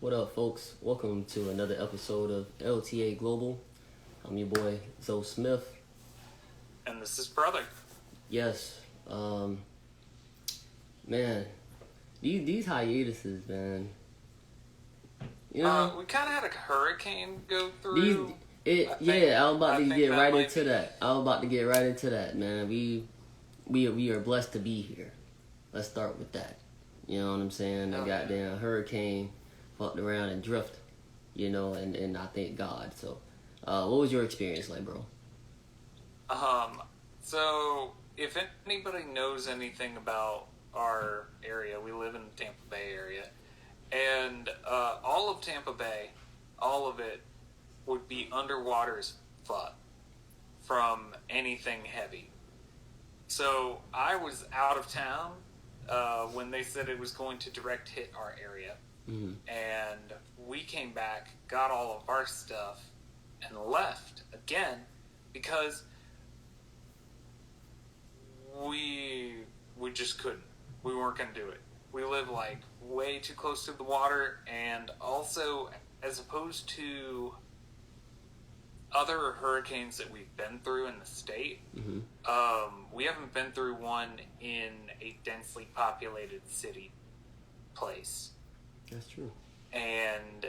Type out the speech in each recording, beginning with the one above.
What up, folks? Welcome to another episode of LTA Global. I'm your boy, CuZo Smif. And this is Brother. Yes, man, these hiatuses, man. You know, We kind of had a hurricane go these through. I was about to get right into be... that. I was about to get right into that, man. We are blessed to be here. Let's start with that. You know what I'm saying? The goddamn hurricane fucked around and drift. You know, and I thank God. So, what was your experience like, bro? So if anybody knows anything about our area, we live in the Tampa Bay area, and all of Tampa Bay, all of it would be underwater as fuck from anything heavy. So I was out of town when they said it was going to direct hit our area. Mm-hmm. And we came back, got all of our stuff, and left again because we just couldn't. We weren't going to do it. We live like way too close to the water, and also as opposed to other hurricanes that we've been through in the state, we haven't been through one in a densely populated city place. That's true. And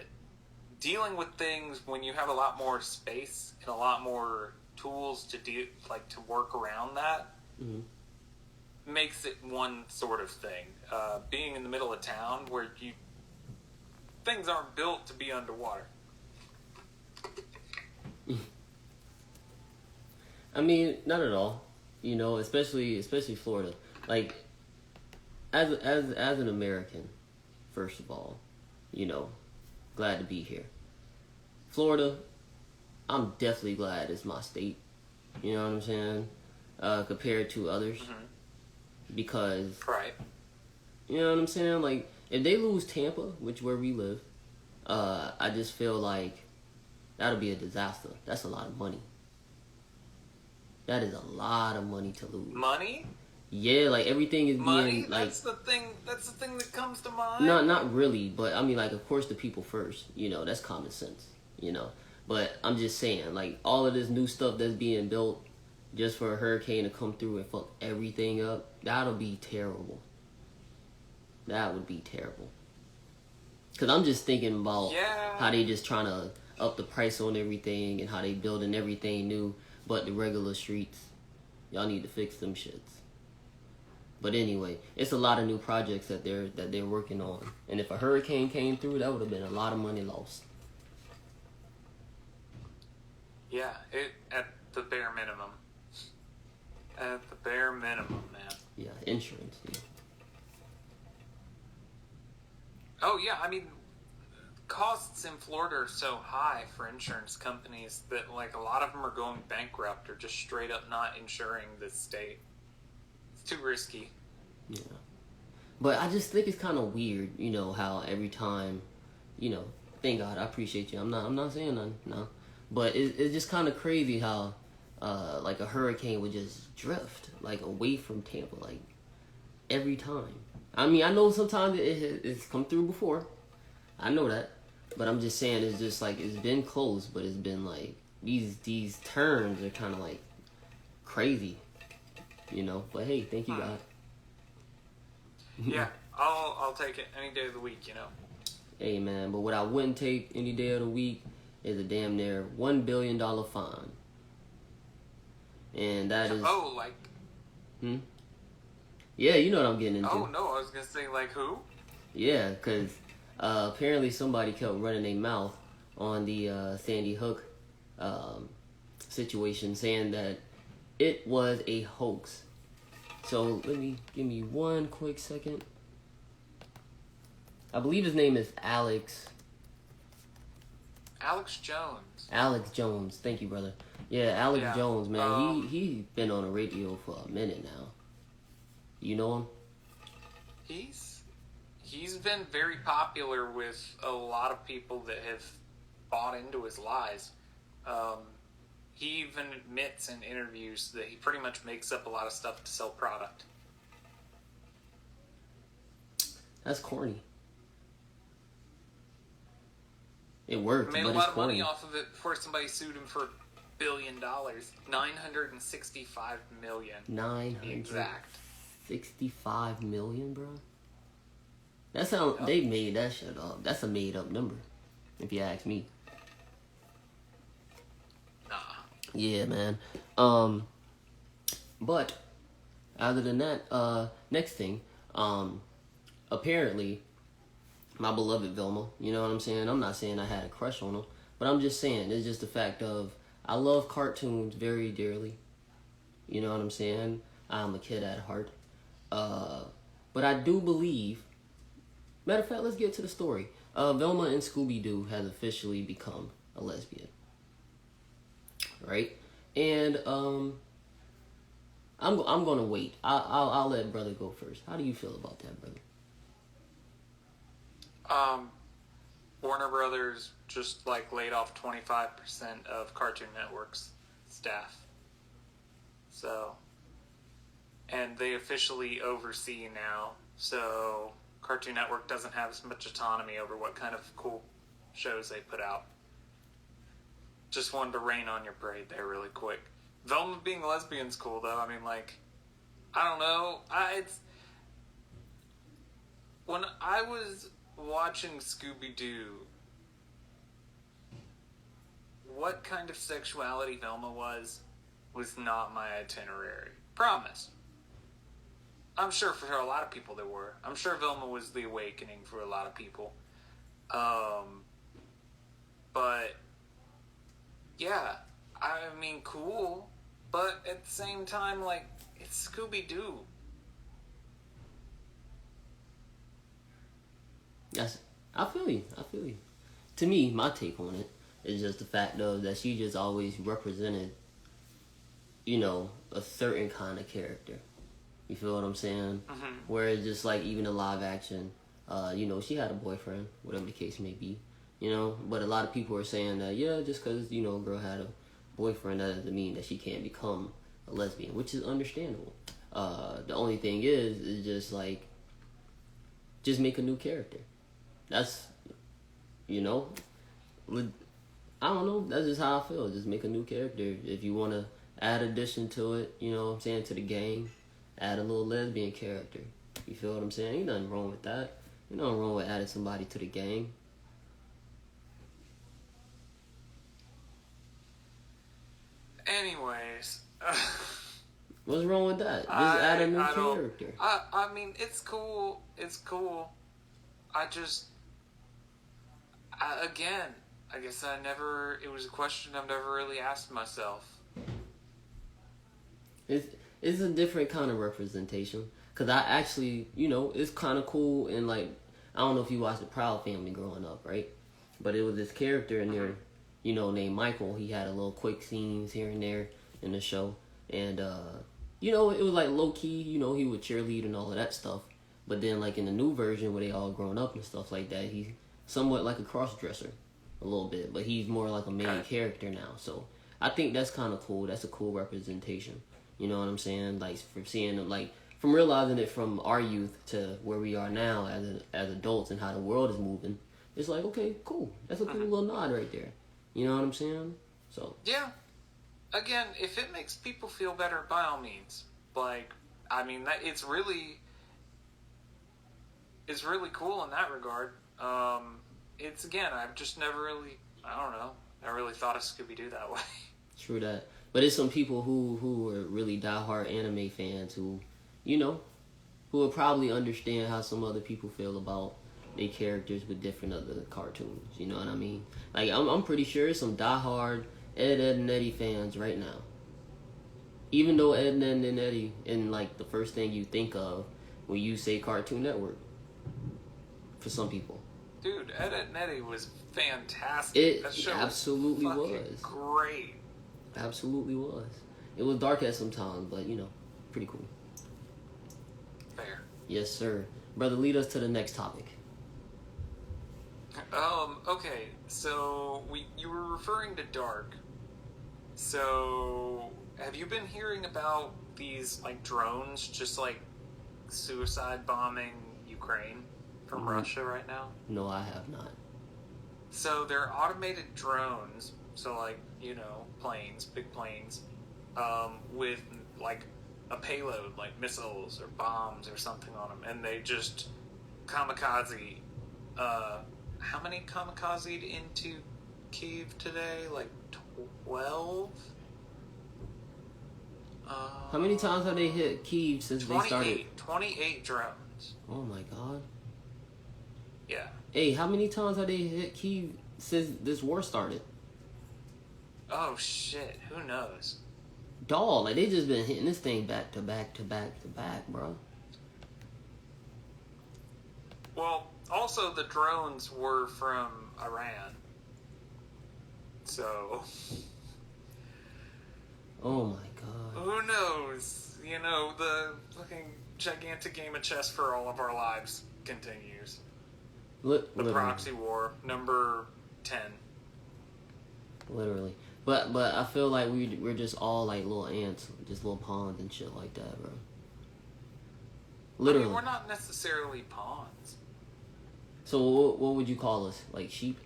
dealing with things when you have a lot more space and a lot more tools to do, like to work around that, makes it one sort of thing. Being in the middle of town where things aren't built to be underwater. I mean, not at all. You know, especially Florida. Like, as an American, first of all, you know, glad to be here. Florida, I'm definitely glad it's my state. You know what I'm saying? Compared to others, because Right. you know what I'm saying. Like, if they lose Tampa, which where we live, I just feel like that'll be a disaster. That's a lot of money. That is a lot of money to lose. Money? Yeah, like everything is Money? being like. That's the thing that comes to mind. Not really, but I mean, like, of course, the people first. You know, that's common sense. You know, but I'm just saying, like, all of this new stuff that's being built just for a hurricane to come through and fuck everything up, that'll be terrible. That would be terrible. Cause I'm just thinking about how they just trying to up the price on everything and how they building everything new, but the regular streets, y'all need to fix them shits. But anyway, it's a lot of new projects that they're working on, and if a hurricane came through, that would have been a lot of money lost. Yeah, at the bare minimum. At the bare minimum, man. Yeah, insurance. Yeah. Oh yeah, I mean, costs in Florida are so high for insurance companies that like a lot of them are going bankrupt or just straight up not insuring the state. It's too risky. Yeah, but I just think it's kind of weird, you know, how every time, you know, thank God, I appreciate you. I'm not saying nothing, no, but it's just kind of crazy how, like a hurricane would just drift like away from Tampa, like every time. I mean, I know sometimes it's come through before, I know that, but I'm just saying it's just like it's been close, but it's been like these turns are kind of like crazy, you know. But hey, thank you God. Yeah, I'll take it any day of the week, you know. Hey man, but what I wouldn't take any day of the week is a damn near $1 billion fine. And that is... Oh, like... Yeah, you know what I'm getting into. Oh, no, I was going to say, like, who? Yeah, because apparently somebody kept running their mouth on the Sandy Hook situation, saying that it was a hoax. So, give me one quick second. I believe his name is Alex Jones. Alex Jones, thank you, brother. Yeah, Alex Jones, man. He's been on the radio for a minute now. You know him? He's been very popular with a lot of people that have bought into his lies. He even admits in interviews that he pretty much makes up a lot of stuff to sell product. That's corny. It worked, Made but a it's lot of money corny. off of it before somebody sued him for $1 billion. 965 million. To be exact. 965 million, bro. That's how they made that shit up. That's a made up number, if you ask me. Nah. Yeah, man. But other than that, next thing, apparently, my beloved Velma, you know what I'm saying? I'm not saying I had a crush on him, but I'm just saying it's just the fact of I love cartoons very dearly. You know what I'm saying? I'm a kid at heart. But I do believe, matter of fact, let's get to the story. Velma and Scooby-Doo has officially become a lesbian. Right? And I'm gonna wait. I'll let brother go first. How do you feel about that, brother? Warner Brothers just like laid off 25% of Cartoon Network's staff. So, and they officially oversee now. So Cartoon Network doesn't have as much autonomy over what kind of cool shows they put out. Just wanted to rain on your parade there really quick. Velma being lesbian's cool though. I mean, like, I don't know. When I was watching Scooby-Doo, what kind of sexuality Velma was not my itinerary. Promise. I'm sure for a lot of people there were. I'm sure Velma was the awakening for a lot of people. But yeah, I mean, cool. But at the same time, like, it's Scooby-Doo. Yes, I feel you. To me, my take on it is just the fact of that she just always represented, you know, a certain kind of character. You feel what I'm saying? Mm-hmm. Whereas just like even in live action, you know, she had a boyfriend, whatever the case may be, you know. But a lot of people are saying that, yeah, just because, you know, a girl had a boyfriend, that doesn't mean that she can't become a lesbian, which is understandable. The only thing is just like, just make a new character. That's, you know, I don't know. That's just how I feel. Just make a new character. If you want to add addition to it, you know what I'm saying, to the gang, add a little lesbian character. You feel what I'm saying? Ain't nothing wrong with that. Ain't nothing wrong with adding somebody to the gang. Anyways. What's wrong with that? Just add a new character. I mean, it's cool. It's cool. Again, I guess it was a question I've never really asked myself. It's a different kind of representation. Because I actually, you know, it's kind of cool. And like, I don't know if you watched the Proud Family growing up, right? But it was this character in there, you know, named Michael. He had a little quick scenes here and there in the show. And, you know, it was like low key, you know, he would cheerlead and all of that stuff. But then like in the new version where they all grown up and stuff like that, he's somewhat like a cross-dresser a little bit. But he's more like a main character now. So I think that's kind of cool. That's a cool representation. You know what I'm saying? Like, from seeing them, like, from realizing it from our youth to where we are now as adults and how the world is moving, it's like, okay, cool. That's a cool little nod right there. You know what I'm saying? So yeah. Again, if it makes people feel better, by all means. Like, I mean, it's really cool in that regard. It's, again, I've just never really, I don't know, I really thought of Scooby-Doo that way. True that. But it's some people who are really diehard anime fans who, you know, who will probably understand how some other people feel about their characters with different other cartoons. You know what I mean? Like, I'm pretty sure some diehard Ed, and Eddie fans right now. Even though Ed, and Eddie, and like the first thing you think of when you say Cartoon Network, for some people. Dude, Ed, and Eddie was fantastic. That show absolutely was great. Absolutely was. It was dark at some times, but you know, pretty cool. Fair. Yes, sir. Brother, lead us to the next topic. Okay, so you were referring to Dark. So, have you been hearing about these, like, drones just, like, suicide bombing Ukraine from Russia right now? No, I have not. So they're automated drones. So like planes, big planes, with like a payload, like missiles or bombs or something on them, and they just kamikaze. How many kamikazed into Kiev today? Like 12. How many times have they hit Kiev since they started? 28 drones. Oh my god. Yeah. Hey, how many times have they hit Kiev since this war started? Oh shit, who knows? Dog, like they just been hitting this thing back to back to back to back, bro. Well, also the drones were from Iran. So Oh my god. who knows? The fucking gigantic game of chess for all of our lives continues. The Literally. proxy war, number 10. Literally. But I feel like we're just all like little ants, just little pawns and shit like that, bro. Literally. I mean, we're not necessarily pawns. So what would you call us? Like sheep?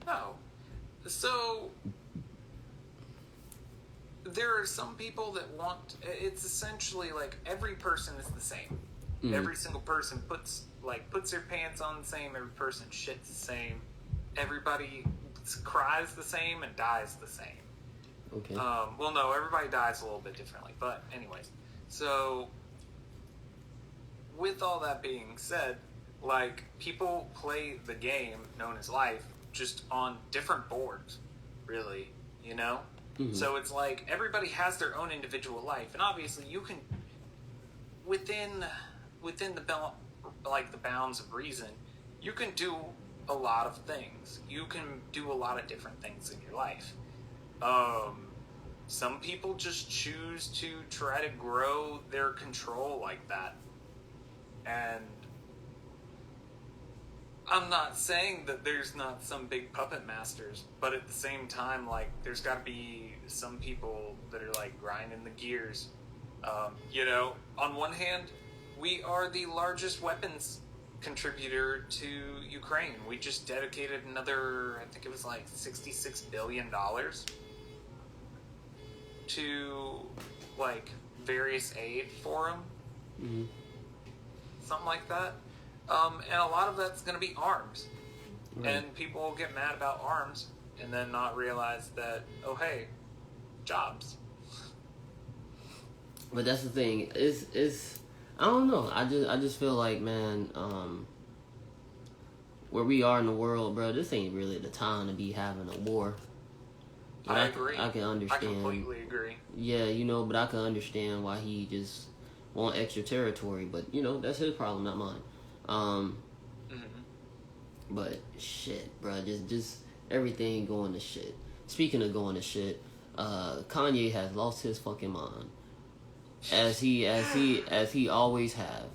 No. So there are some people that want. It's essentially like every person is the same. Mm-hmm. Every single person puts their pants on the same. Every person shits the same. Everybody cries the same and dies the same. Okay. Well, no, everybody dies a little bit differently. But anyways, so with all that being said, like people play the game known as life just on different boards, really. Mm-hmm. So it's like everybody has their own individual life, and obviously you can within the bounds of reason, you can do a lot of things. You can do a lot of different things in your life. Some people just choose to try to grow their control like that. And I'm not saying that there's not some big puppet masters, but at the same time, like, there's got to be some people that are, like, grinding the gears. On one hand, we are the largest weapons contributor to Ukraine. We just dedicated another, I think it was like $66 billion to, like, various aid for them. Mm-hmm. Something like that. And a lot of that's going to be arms. Right. And people will get mad about arms and then not realize that, oh, hey, jobs. But that's the thing. It's I don't know. I just feel like, man, where we are in the world, bro, this ain't really the time to be having a war. But I agree. I can understand. I completely agree. Yeah, but I can understand why he just want extra territory. But that's his problem, not mine. Mm-hmm. But shit, bro, just everything going to shit. Speaking of going to shit, Kanye has lost his fucking mind, as he always have.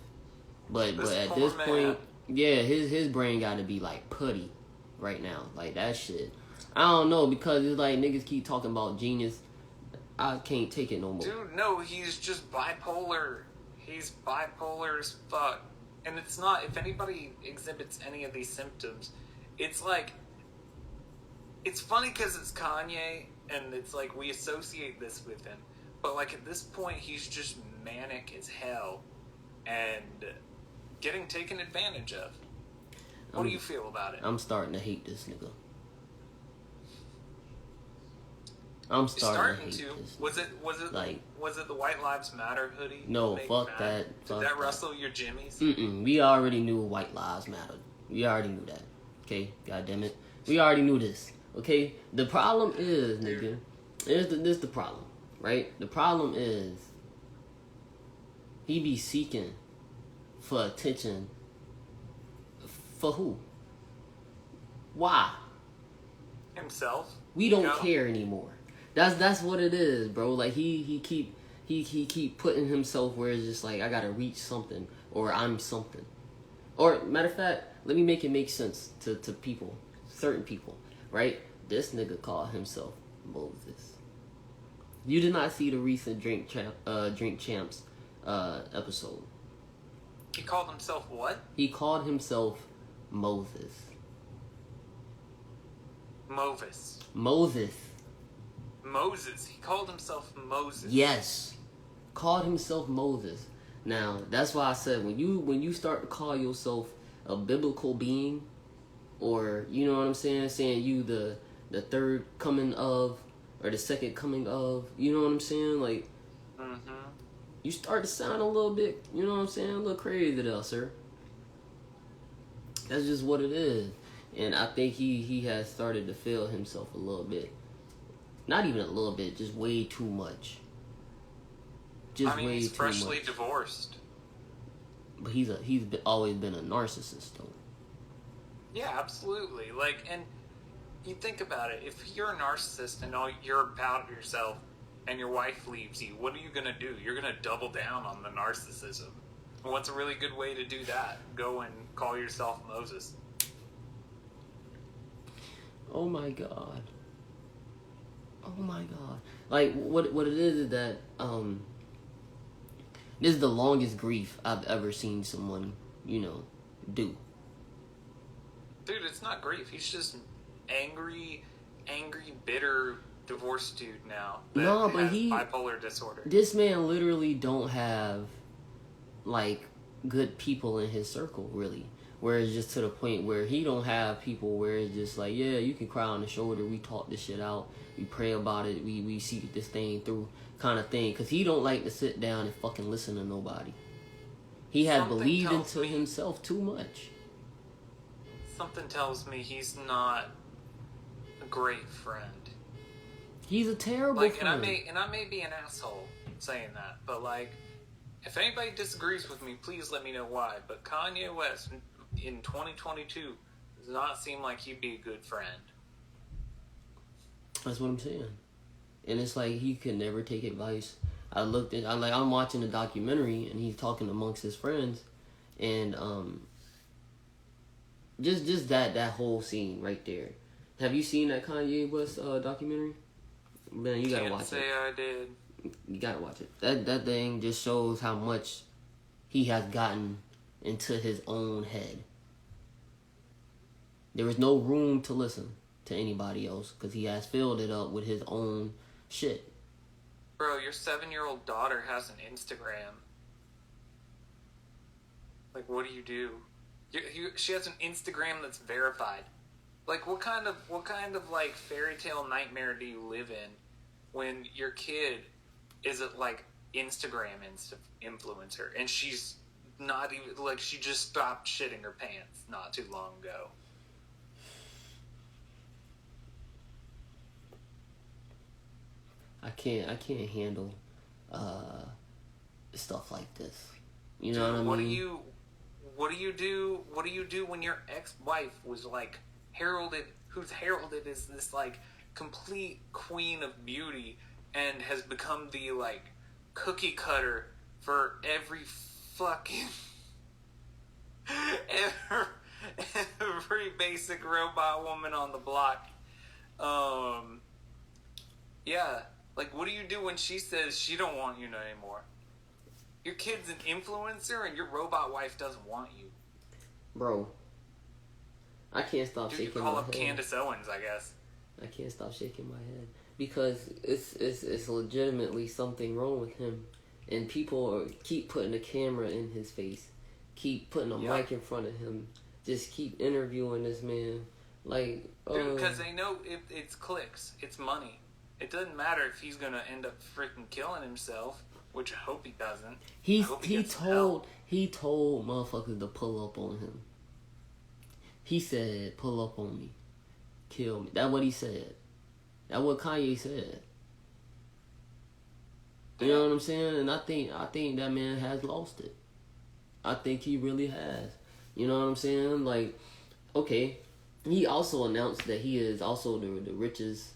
But at this point, yeah, his brain got to be like putty right now, like that shit. I don't know, because it's like niggas keep talking about genius. I can't take it no more. Dude, no, he's just bipolar. He's bipolar as fuck. And it's not, if anybody exhibits any of these symptoms, it's like, it's funny because it's Kanye, and it's like, we associate this with him. But like, at this point, he's just manic as hell, and getting taken advantage of. What do you feel about it? I'm starting to hate this nigga. I'm starting to hate this. Was it the White Lives Matter hoodie? No, fuck that. Did that rustle your jimmies? We already knew White Lives Matter. We already knew that. Okay, God damn it. We already knew this. Okay, the problem is, nigga. This the problem, right? The problem is he be seeking for attention. For who? Why? Himself. We don't care anymore. That's what it is, bro. Like he keep putting himself where it's just like, I gotta reach something, or I'm something. Or matter of fact, let me make it make sense to people, certain people, right? This nigga called himself Moses. You did not see the recent Drink Champs episode. He called himself what? He called himself Moses. Movis. Moses. Moses. He called himself Moses. Yes. Called himself Moses. Now, that's why I said when you start to call yourself a biblical being, or you know what I'm saying you the third coming of, or the second coming of, you know what I'm saying? Like, you start to sound a little bit, you know what I'm saying, a little crazy there, sir. That's just what it is. And I think he has started to feel himself a little bit. Not even a little bit, just way too much. Just way he's too freshly much. divorced. But always been a narcissist, though. Yeah, absolutely. Like, and you think about it. If you're a narcissist and all you're about yourself, and your wife leaves you, what are you gonna do? You're gonna double down on the narcissism. What's a really good way to do that? Go and call yourself Moses. Oh my god. Oh my god. Like, what it is that this is the longest grief I've ever seen someone, do. Dude, it's not grief. He's just angry, bitter divorced dude now. No, but has bipolar disorder. This man literally don't have, like, good people in his circle, really. Where it's just to the point where he don't have people where it's just like, yeah, you can cry on the shoulder. We talk this shit out. We pray about it. We see this thing through, kind of thing. Because he don't like to sit down and fucking listen to nobody. He has believed into himself too much. Something tells me he's not a great friend. He's a terrible friend. And I may be an asshole saying that, but like, if anybody disagrees with me, please let me know why. But Kanye West in 2022 does not seem like he'd be a good friend. That's what I'm saying. And it's like he could never take advice. I'm watching a documentary and he's talking amongst his friends, and just that whole scene right there. Have you seen that Kanye West documentary? Man, you gotta watch it. Can't say I did. You gotta watch it. That thing just shows how much he has gotten into his own head. There is no room to listen to anybody else because he has filled it up with his own shit. Bro, your 7-year-old daughter has an Instagram. Like, what do? She has an Instagram that's verified. Like, what kind of like fairy tale nightmare do you live in when your kid is a like Instagram influencer and she's not even like, she just stopped shitting her pants not too long ago? I can't handle stuff like this. You know what I mean? What do you do when your ex-wife was like who's heralded as this like complete queen of beauty and has become the like cookie cutter for every fucking every basic robot woman on the block? Yeah, like, what do you do when she says she don't want you anymore? Your kid's an influencer and your robot wife doesn't want you. Bro, I can't stop shaking my head. You call up Candace Owens, I guess. I can't stop shaking my head because it's legitimately something wrong with him, and people keep putting a camera in his face, keep putting a mic in front of him, just keep interviewing this man, like, because they know it's clicks, it's money. It doesn't matter if he's gonna end up freaking killing himself, which I hope he doesn't. He told motherfuckers to pull up on him. He said, "Pull up on me, kill me." That's what he said. That's what Kanye said. You know what I'm saying? And I think that man has lost it. I think he really has. You know what I'm saying? Like, okay, he also announced that he is also the richest,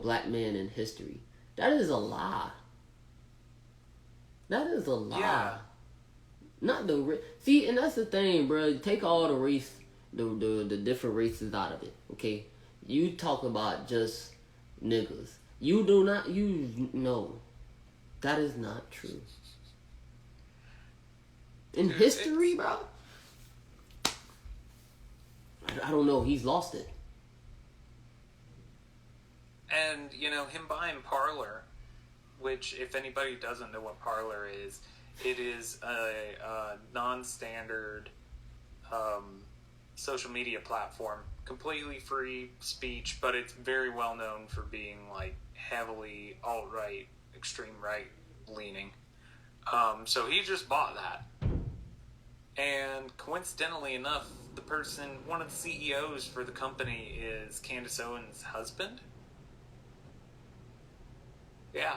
black man in history. That is a lie. That is a lie. Yeah. Not the see, and that's the thing, bro. Take all the race, the different races out of it. Okay, you talk about just niggas. You do not. No, that is not true. In history, bro. I don't know. He's lost it. And, you know, him buying Parler, which, if anybody doesn't know what Parler is, it is a non-standard social media platform. Completely free speech, but it's very well known for being, like, heavily alt-right, extreme right leaning. So he just bought that. And coincidentally enough, one of the CEOs for the company is Candace Owens' husband. Yeah.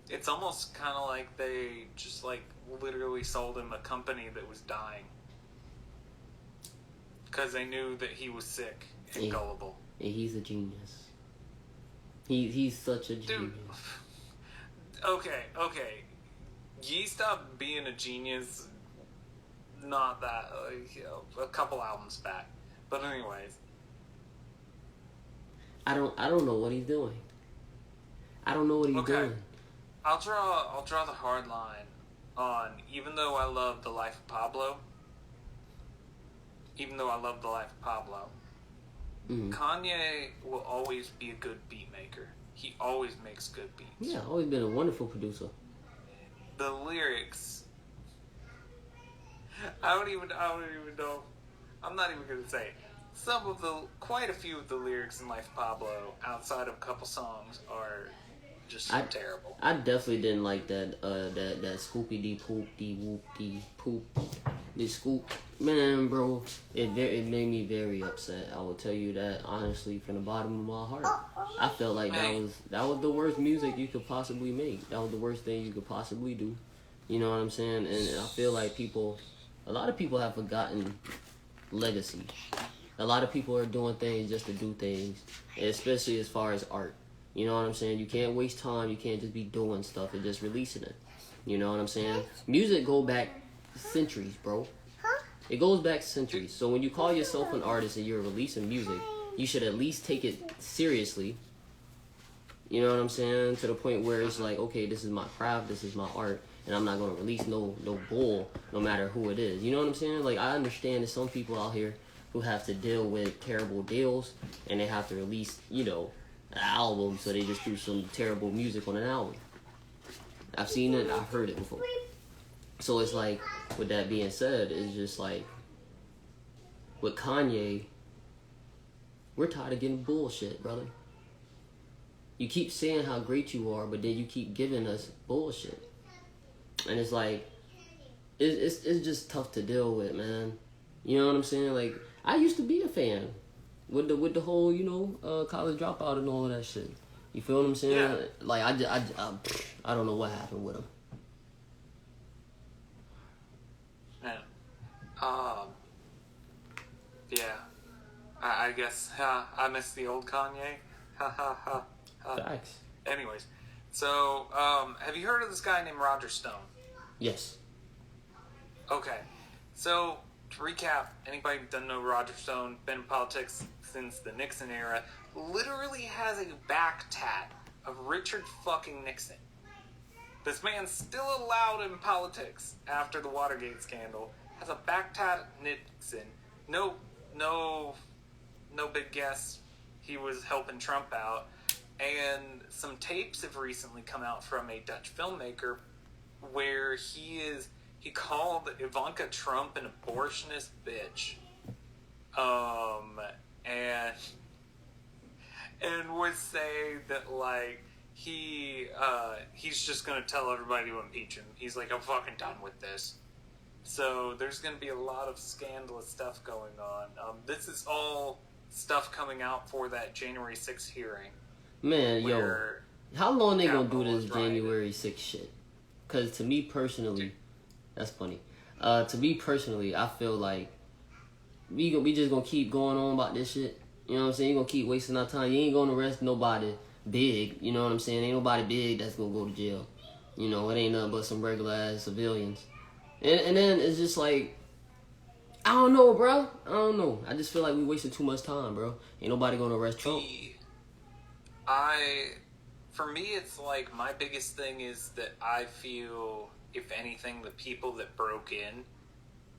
It's almost kind of like they just, like, literally sold him a company that was dying. Because they knew that he was sick and gullible. And he's a genius. He's such a genius. Dude. Okay. Ye stopped being a genius not that, a couple albums back. But anyways. I don't know what he's doing. I don't know what he's doing. I'll draw the hard line on, even though I love The Life of Pablo, Mm-hmm. Kanye will always be a good beat maker. He always makes good beats. Yeah, always been a wonderful producer. The lyrics, I don't even know. I'm not even gonna say it. Quite a few of the lyrics in Life of Pablo, outside of a couple songs, are just terrible. I definitely didn't like that Scoopy dee poop dee whoop dee poop. This scoop, man, bro, it made me very upset. I will tell you that honestly, from the bottom of my heart. I felt like that was the worst music you could possibly make. That was the worst thing you could possibly do. You know what I'm saying? And I feel like a lot of people have forgotten legacy. A lot of people are doing things just to do things, especially as far as art. You know what I'm saying? You can't waste time. You can't just be doing stuff and just releasing it. You know what I'm saying? Music go back centuries, bro. It goes back centuries. So when you call yourself an artist and you're releasing music, you should at least take it seriously. You know what I'm saying? To the point where it's like, okay, this is my craft, this is my art, and I'm not gonna release no bull, no matter who it is. You know what I'm saying? Like, I understand there's some people out here who have to deal with terrible deals, and they have to release, an album, so they just do some terrible music on an album. I've seen it, I've heard it before. So it's like, with that being said, it's just like, with Kanye, we're tired of getting bullshit, brother. You keep saying how great you are, but then you keep giving us bullshit. And it's like, it's just tough to deal with, man. You know what I'm saying? Like, I used to be a fan with the whole, college dropout and all of that shit. You feel what I'm saying? Yeah. Like, I don't know what happened with him. Man. Yeah. I guess, I miss the old Kanye. Facts. Anyways, so, have you heard of this guy named Roger Stone? Yes. Okay. So, to recap, anybody who doesn't know Roger Stone, been in politics since the Nixon era, literally has a back tat of Richard fucking Nixon. This man's still allowed in politics after the Watergate scandal, has a back tat of Nixon. No big guess. He was helping Trump out. And some tapes have recently come out from a Dutch filmmaker where he called Ivanka Trump an abortionist bitch. And would say that, like, he's just gonna tell everybody to impeach him. He's like, I'm fucking done with this. So there's gonna be a lot of scandalous stuff going on. This is all stuff coming out for that January 6th hearing. Man, how long they gonna do this January 6th shit? Because to me personally, that's funny. To me personally, I feel like we just gonna keep going on about this shit. You know what I'm saying? You gonna keep wasting our time. You ain't gonna arrest nobody big. You know what I'm saying? Ain't nobody big that's gonna go to jail. You know, it ain't nothing but some regular ass civilians. And then it's just like, I don't know, bro. I don't know. I just feel like we wasted too much time, bro. Ain't nobody gonna arrest Trump. For me, it's like, my biggest thing is that I feel, if anything, the people that broke in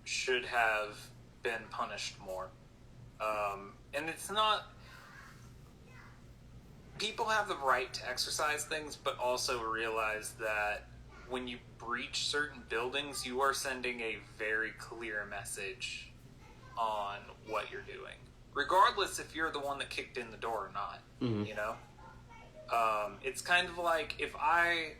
should have been punished more. And it's not, people have the right to exercise things, but also realize that when you breach certain buildings, you are sending a very clear message on what you're doing, regardless if you're the one that kicked in the door or not. Mm-hmm. You know, it's kind of like if I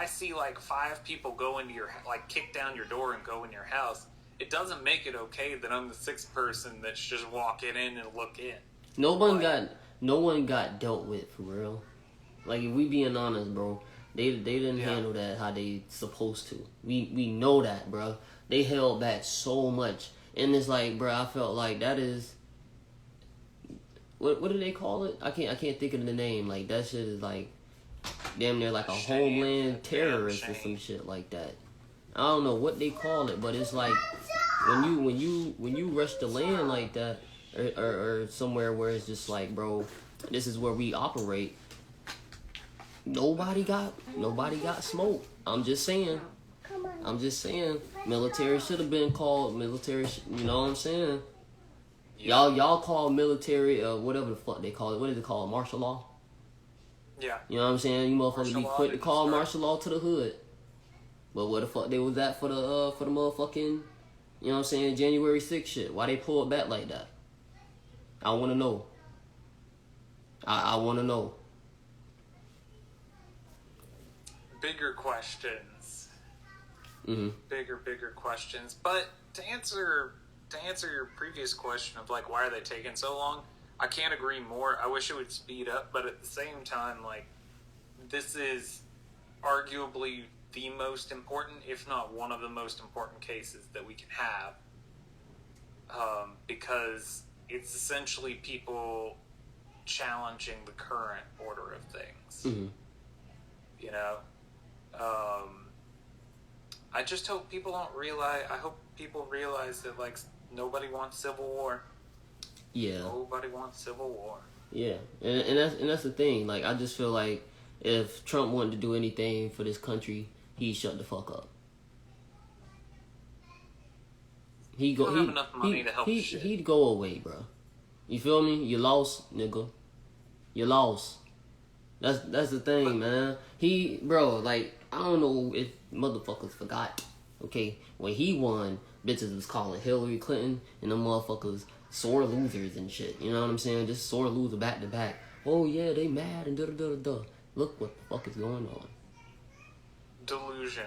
see like 5 people go into your, like, kick down your door and go in your house, it doesn't make it okay that I'm the 6th person that's just walking in and look in. No one got dealt with, for real. Like, if we being honest, bro, they didn't handle that how they supposed to. We know that, bro. They held back so much, and it's like, bro, I felt like that is what do they call it? I can't think of the name. Like, that shit is like damn near like a homeland terrorist or some shit like that. I don't know what they call it, but it's like when you rush the land like that, or somewhere where it's just like, bro, this is where we operate. Nobody got smoked. I'm just saying. Military should have been called military. You know what I'm saying? Yeah. Y'all call military whatever the fuck they call it. What is it called? Martial law. Yeah. You know what I'm saying? You motherfuckers Martial be law quick to call start. martial law to the hood. But where the fuck they was at for the motherfucking, you know what I'm saying, January 6th shit? Why they pulled back like that? I want to know. I want to know. Bigger questions. Mm-hmm. Bigger questions. But to answer your previous question of, like, why are they taking so long, I can't agree more. I wish it would speed up, but at the same time, like, this is arguably the most important, if not one of the most important cases that we can have, because it's essentially people challenging the current order of things. Mm-hmm. You know, I just hope people don't realize. I hope people realize that, like, nobody wants civil war. Yeah. Nobody wants civil war. Yeah, and that's the thing. Like, I just feel like if Trump wanted to do anything for this country, he'd shut the fuck up. He'd go away, bro. You feel me? You lost, nigga. You lost. That's the thing, man. Like, I don't know if motherfuckers forgot. Okay, when he won, bitches was calling Hillary Clinton and them motherfuckers sore losers and shit. You know what I'm saying? Just sore loser back to back. Oh yeah, they mad and da. Look what the fuck is going on. Delusion.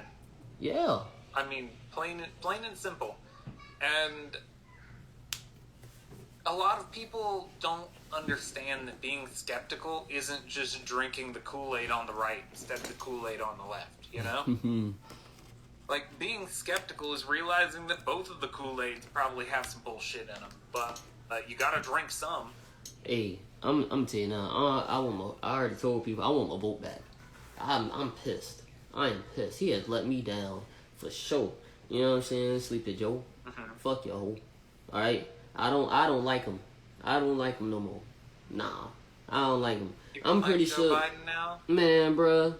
Yeah. I mean, plain and simple. And a lot of people don't understand that being skeptical isn't just drinking the Kool-Aid on the right instead of the Kool-Aid on the left, you know? Like, being skeptical is realizing that both of the Kool-Aids probably have some bullshit in them, but you gotta drink some. Hey, I'm telling you now, I already told people I want my vote back. I'm pissed. I am pissed. He has let me down for sure. You know what I'm saying? Sleepy Joe. Mm-hmm. Fuck your hoe. Alright? I don't like him. I don't like him no more. Nah. I don't like him. I'm pretty Joe sure. Biden now? Man, bruh.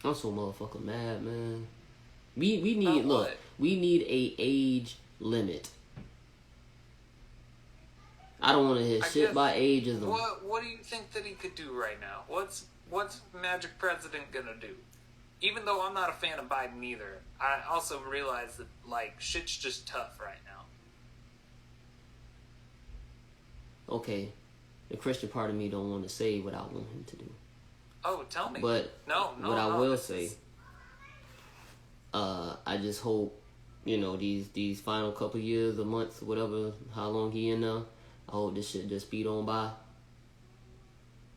I'm so motherfucking mad, man. We need we need a age limit. I don't want to hit shit by ageism. What do you think that he could do right now? What's Magic President gonna do? Even though I'm not a fan of Biden either, I also realize that, like, shit's just tough right now. Okay, the Christian part of me don't want to say what I want him to do. Oh, tell me. But what I will say, I just hope, you know, these final couple years or months, whatever, how long he in there, I hope this shit just speed on by.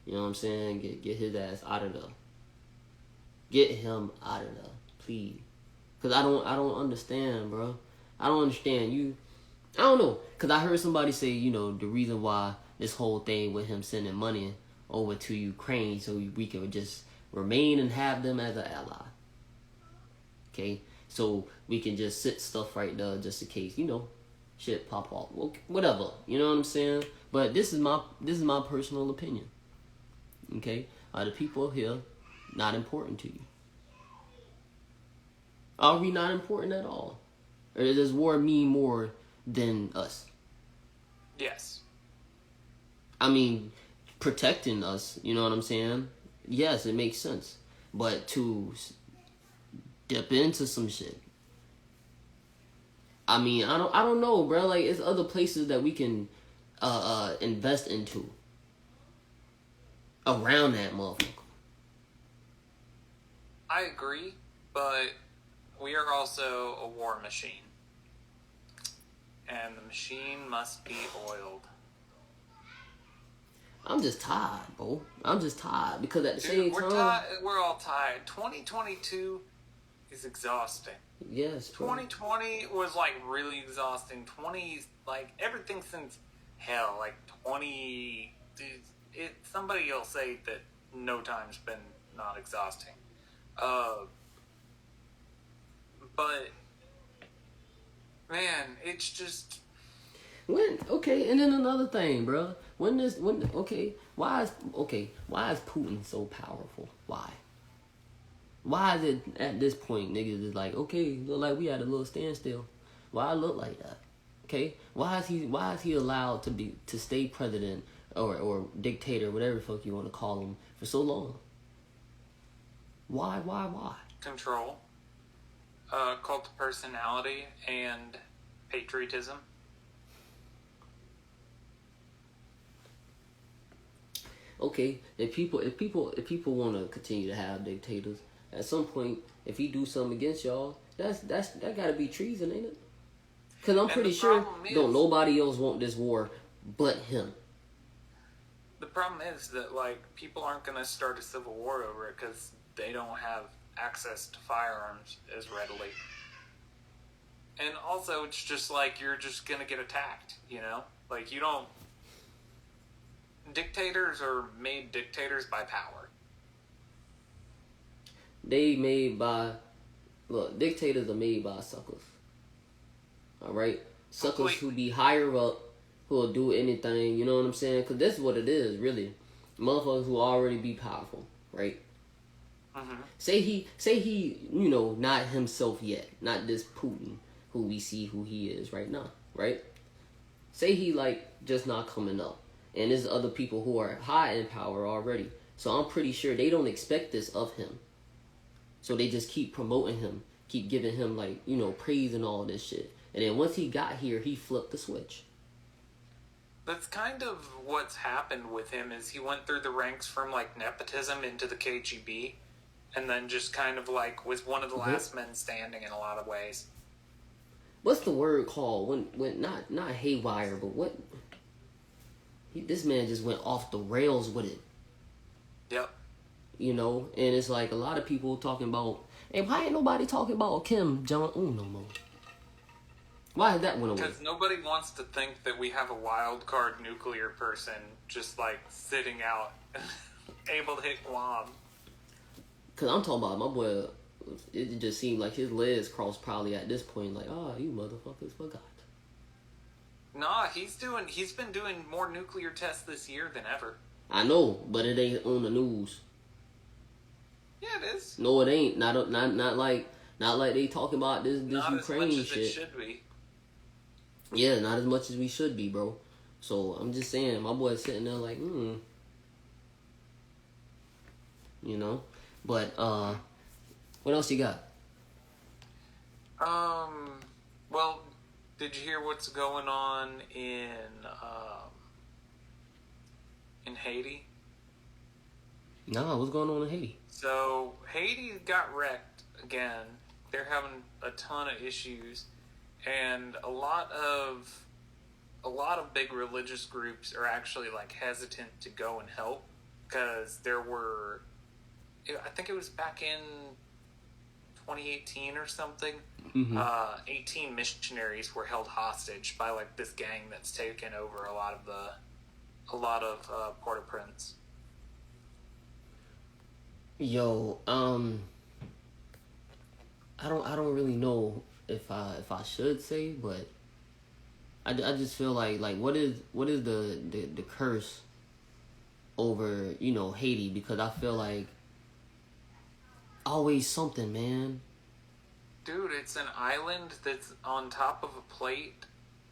You know what I'm saying? Get his ass out of there. Get him out of there, please. Cause I don't understand, bro. I don't understand you. I don't know. Cause I heard somebody say, you know, the reason why this whole thing with him sending money over to Ukraine so we can just remain and have them as an ally. Okay, so we can just sit stuff right there just in case, you know, shit pop off. Well, whatever, you know what I'm saying? But this is my personal opinion. Okay, are the people here not important to you? Are we not important at all? Or does war mean more than us? Yes. I mean, protecting us. You know what I'm saying? Yes, it makes sense. But to dip into some shit, I mean, I don't know, bro. Like, it's other places that we can invest into around that motherfucker. I agree, but we are also a war machine. And the machine must be oiled. I'm just tired, bro. I'm just tired because at the same time, we're all tired. 2022 is exhausting. Yes, bro. 2020 was like really exhausting. 20, like everything since hell, like 20. Somebody will say that no time's been not exhausting. But man, it's just Okay, and then another thing, bro. Why is Putin so powerful? Why is it at this point niggas is like, okay, look like we had a little standstill. Why it look like that? Okay? Why is he allowed to stay president or dictator, whatever the fuck you want to call him, for so long? Why? control, cult of personality, and patriotism. Okay, if people want to continue to have dictators, at some point, if he do something against y'all, that gotta be treason, ain't it? Because I'm pretty sure don't nobody else want this war but him. The problem is that like people aren't gonna start a civil war over it because they don't have access to firearms as readily. And also, it's just like you're just gonna get attacked, you know? Like you don't. Dictators are made dictators by power. Dictators are made by suckers. Alright? Suckers who be higher up, who'll do anything, you know what I'm saying? Because that's what it is, really. Motherfuckers who already be powerful, right? Mm-hmm. Say he, you know, not himself yet. Not this Putin who we see who he is right now, right? Say he, like, just not coming up. And there's other people who are high in power already. So I'm pretty sure they don't expect this of him. So they just keep promoting him, keep giving him, like, you know, praise and all this shit. And then once he got here, he flipped the switch. That's kind of what's happened with him is he went through the ranks from, like, nepotism into the KGB. And then just kind of, like, was one of the last men standing in a lot of ways. What's the word called? When not haywire, but what... This man just went off the rails with it. Yep. You know, and it's like a lot of people talking about, hey, why ain't nobody talking about Kim Jong-un no more? Why is that one away? Because nobody wants to think that we have a wild card nuclear person just like sitting out, able to hit Guam. Because I'm talking about my boy, it just seemed like his legs crossed probably at this point, like, you motherfuckers forgot. Nah, he's been doing more nuclear tests this year than ever. I know, but it ain't on the news. Yeah, it is. No, it ain't. Not like they talking about this not Ukraine as much as shit. It should be. Yeah, not as much as we should be, bro. So I'm just saying, my boy's sitting there like, you know. But what else you got? Well, did you hear what's going on in Haiti? No, what's going on in Haiti? So Haiti got wrecked again. They're having a ton of issues, and a lot of big religious groups are actually like hesitant to go and help because there were, I think it was back in 2018 or something. Mm-hmm. 18 missionaries were held hostage by like this gang that's taken over a lot of Port-au-Prince. Yo, I don't really know if I should say, but I just feel like what is the curse over, you know, Haiti, because I feel like always something, man. Dude, it's an island that's on top of a plate,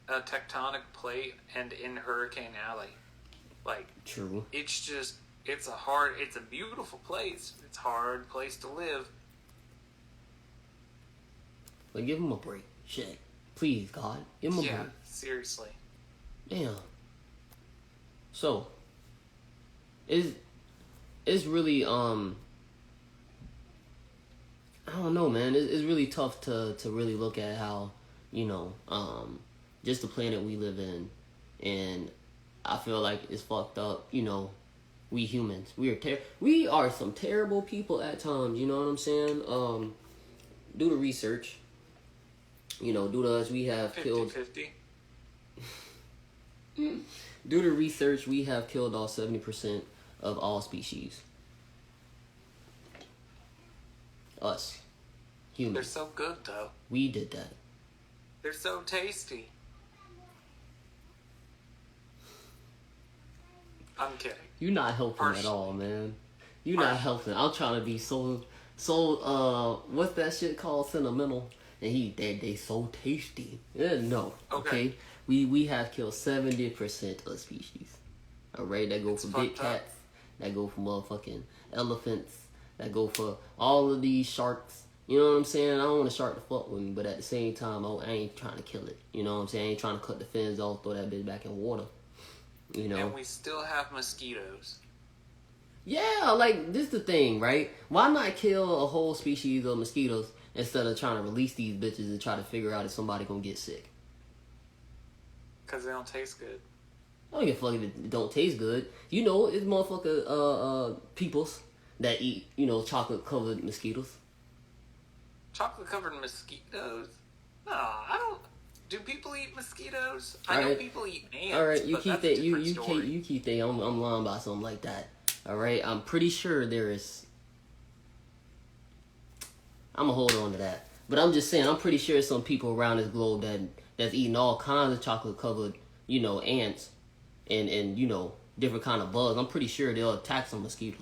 a tectonic plate, and in Hurricane Alley. Like, True. it's a beautiful place. It's a hard place to live. Like, give him a break. Shit. Please, God. Give him a break. Seriously. Damn. So, it's really, I don't know, man. It's really tough to really look at how, just the planet we live in. And I feel like it's fucked up, we humans. We are some terrible people at times, you know what I'm saying? Do the research. Due to us, we have 50, killed... 50. Due to research, we have killed all 70% of all species. Us. Humans. They're so good, though. We did that. They're so tasty. I'm kidding. You're not helping at all, man. You're not helping. I'm trying to be so, what's that shit called? Sentimental. And they so tasty. Yeah, no. Okay. We have killed 70% of species. Alright, that go for big cats. That go for motherfucking elephants. That go for all of these sharks. You know what I'm saying? I don't want a shark to fuck with me, but at the same time, I ain't trying to kill it. You know what I'm saying? I ain't trying to cut the fins off, throw that bitch back in water. And we still have mosquitoes. Yeah, like, this the thing, right? Why not kill a whole species of mosquitoes instead of trying to release these bitches and try to figure out if somebody gonna get sick? Because they don't taste good. I don't give a fuck if it don't taste good. It's motherfucker peoples that eat, chocolate-covered mosquitoes. Chocolate-covered mosquitoes? No, I don't... Do people eat mosquitoes? I know people eat ants. All right, you but keep that's that. a different story. You keep that. I'm lying about something like that. All right, I'm pretty sure there is. I'm gonna hold on to that, but I'm just saying I'm pretty sure some people around this globe that's eating all kinds of chocolate covered, ants, and different kind of bugs. I'm pretty sure they'll attack some mosquitoes.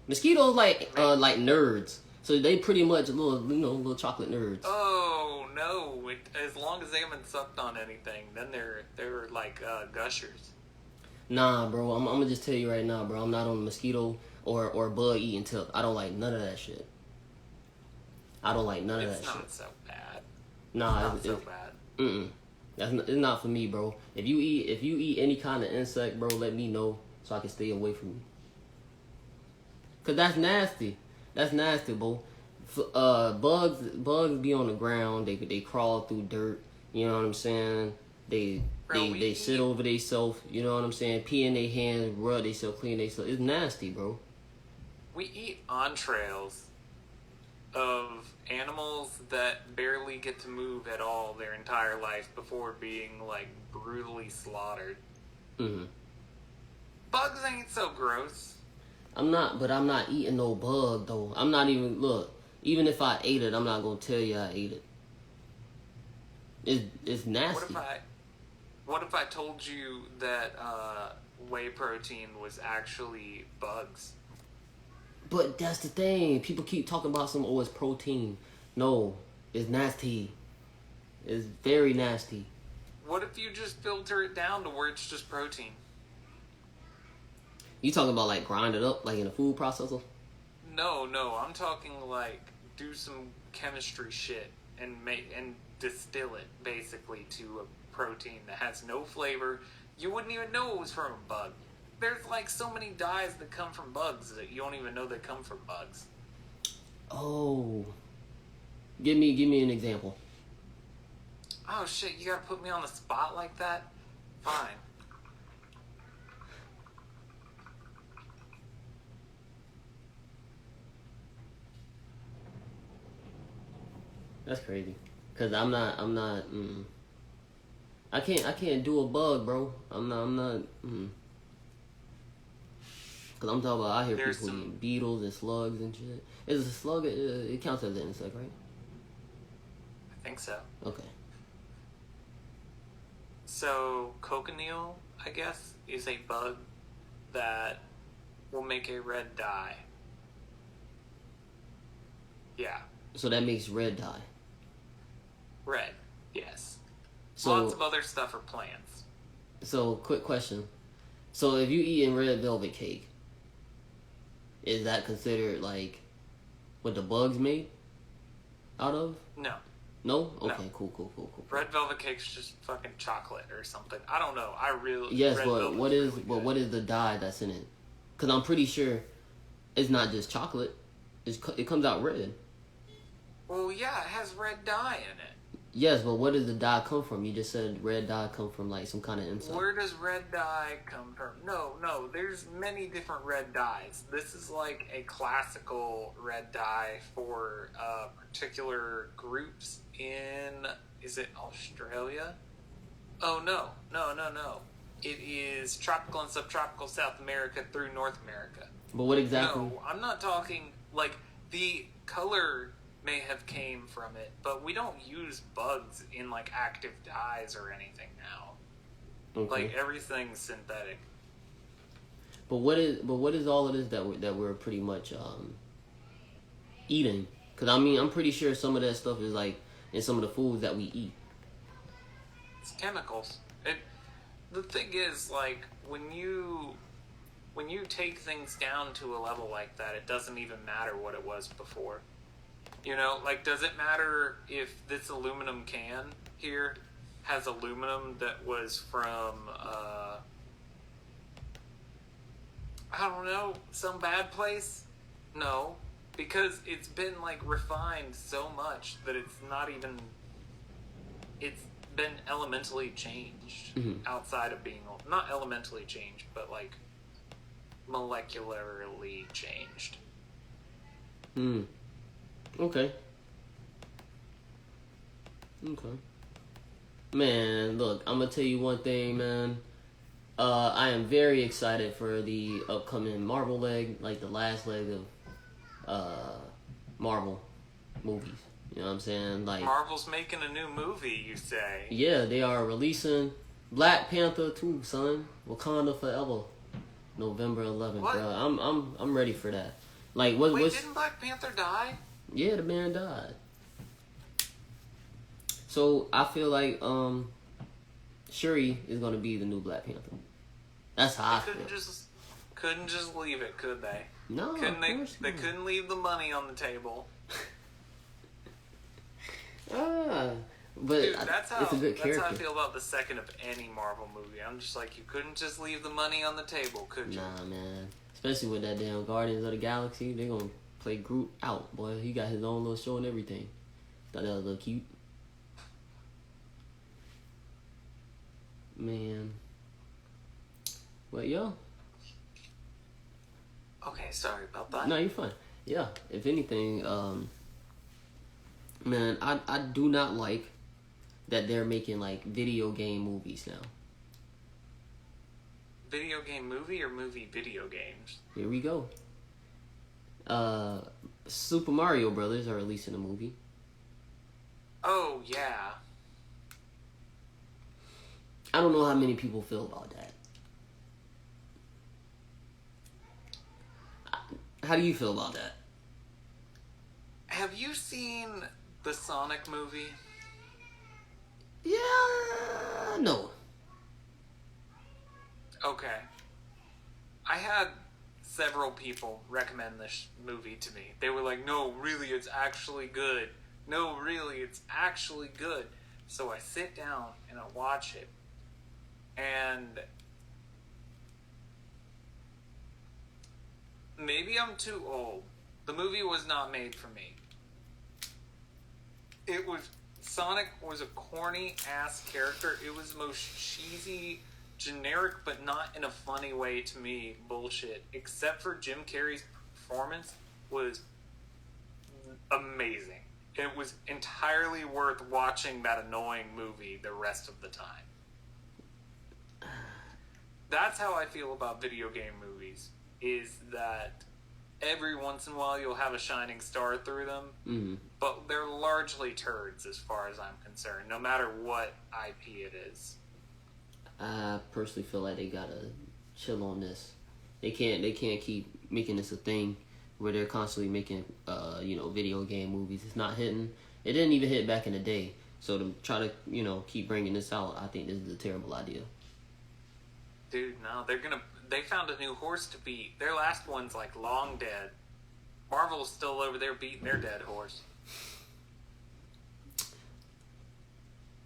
Mosquitoes like nerds. So they pretty much little chocolate nerds. Oh no! As long as they haven't sucked on anything, then they're like gushers. Nah, bro. I'm gonna just tell you right now, bro. I'm not on the mosquito or bug eating tip. I don't like none of that shit. I don't like none of that shit. It's not so bad. Nah, it's not so bad. It's not for me, bro. If you eat any kind of insect, bro, let me know so I can stay away from you. Cause that's nasty. That's nasty, bro. Bugs be on the ground. They crawl through dirt. You know what I'm saying? They sit over themselves. You know what I'm saying? Pee in their hands, rub themselves, clean themselves. It's nasty, bro. We eat entrails of animals that barely get to move at all their entire life before being like brutally slaughtered. Mm-hmm. Bugs ain't so gross. I'm not eating no bug though. I'm not even even if I ate it, I'm not gonna tell you I ate it. It's nasty. What if I told you that whey protein was actually bugs? But that's the thing. People keep talking about it's protein. No, it's nasty. It's very nasty. What if you just filter it down to where it's just protein? You talking about like grind it up like in a food processor? No, I'm talking like do some chemistry shit and distill it basically to a protein that has no flavor. You wouldn't even know it was from a bug. There's like so many dyes that come from bugs that you don't even know they come from bugs. Oh. Give me an example. Oh shit, you gotta put me on the spot like that? Fine. That's crazy. Cause I'm not. I can't do a bug, bro. I'm not. Cause I'm talking about I hear people eating beetles and slugs and shit. Is a slug? It counts as an insect, right? I think so. Okay. So cochineal, I guess, is a bug that will make a red dye. Yeah. So that makes red dye. Red, yes. So, lots of other stuff are plants. So, quick question. So if you eating red velvet cake, is that considered like what the bugs made out of? No. No? No. Okay, cool. Red velvet cake's just fucking chocolate or something. I don't know. I really Yes, red but velvet's what is really but good. what is the dye that's in it? Because I'm pretty sure it's not just chocolate. It comes out red. Well, yeah, it has red dye in it. Yes, but where does the dye come from? You just said red dye come from like some kind of insect. Where does red dye come from? No, there's many different red dyes. This is like a classical red dye for particular groups in, is it Australia? Oh, no. It is tropical and subtropical South America through North America. But what exactly? No, I'm not talking, like, the color may have came from it, but we don't use bugs in, like, active dyes or anything now. Okay. Like, everything's synthetic. But what is all of this that we're pretty much eating? Because I mean, I'm pretty sure some of that stuff is like in some of the foods that we eat. It's chemicals. The thing is, like, when you take things down to a level like that, it doesn't even matter what it was before. You know, like, does it matter if this aluminum can here has aluminum that was from, I don't know, some bad place? No, because it's been, like, refined so much that it's been elementally changed outside of being, not elementally changed, but, like, molecularly changed. Okay. Man, look, I'm gonna tell you one thing, man. I am very excited for the upcoming Marvel leg, like the last leg of Marvel movies. You know what I'm saying? Like, Marvel's making a new movie, you say? yeah, they are releasing Black Panther 2, son. Wakanda Forever, November 11th, What? bro. I'm ready for that. Like, Wait, what's? didn't Black Panther die? Yeah, the man died. So I feel like Shuri is gonna be the new Black Panther. That's how I They feel. couldn't just leave it, could they? No, Couldn't of course they not. couldn't leave the money on the table. But Dude, that's how it's a good character. I feel about the second of any Marvel movie. I'm just like, you couldn't just leave the money on the table, could you? Nah, man. Especially with that damn Guardians of the Galaxy, they gonna play Groot out, boy. He got his own little show and everything. Thought that was a little cute. Man. But yo. Okay, sorry about that. No, you're fine. Yeah. If anything, man, I do not like that they're making like video game movies now. Video game movie or movie video games? Here we go. Super Mario Brothers are releasing a movie. Oh, yeah. I don't know how many people feel about that. How do you feel about that? Have you seen the Sonic movie? Yeah, no. Okay. I had several people recommend this movie to me. They were like, no, really, it's actually good. No, really, it's actually good. So I sit down and I watch it. And maybe I'm too old. The movie was not made for me. Sonic was a corny ass character. It was the most cheesy, generic, but not in a funny way to me, bullshit. Except for Jim Carrey's performance was amazing. It was entirely worth watching that annoying movie the rest of the time. That's how I feel about video game movies, is that every once in a while you'll have a shining star through them, but they're largely turds as far as I'm concerned, no matter what IP it is. I personally feel like they gotta chill on this. They can't keep making this a thing where they're constantly making video game movies. It's not hitting. It didn't even hit back in the day. So to try to keep bringing this out, I think this is a terrible idea. Dude, no, they found a new horse to beat. Their last one's like long dead. Marvel's still over there beating their dead horse.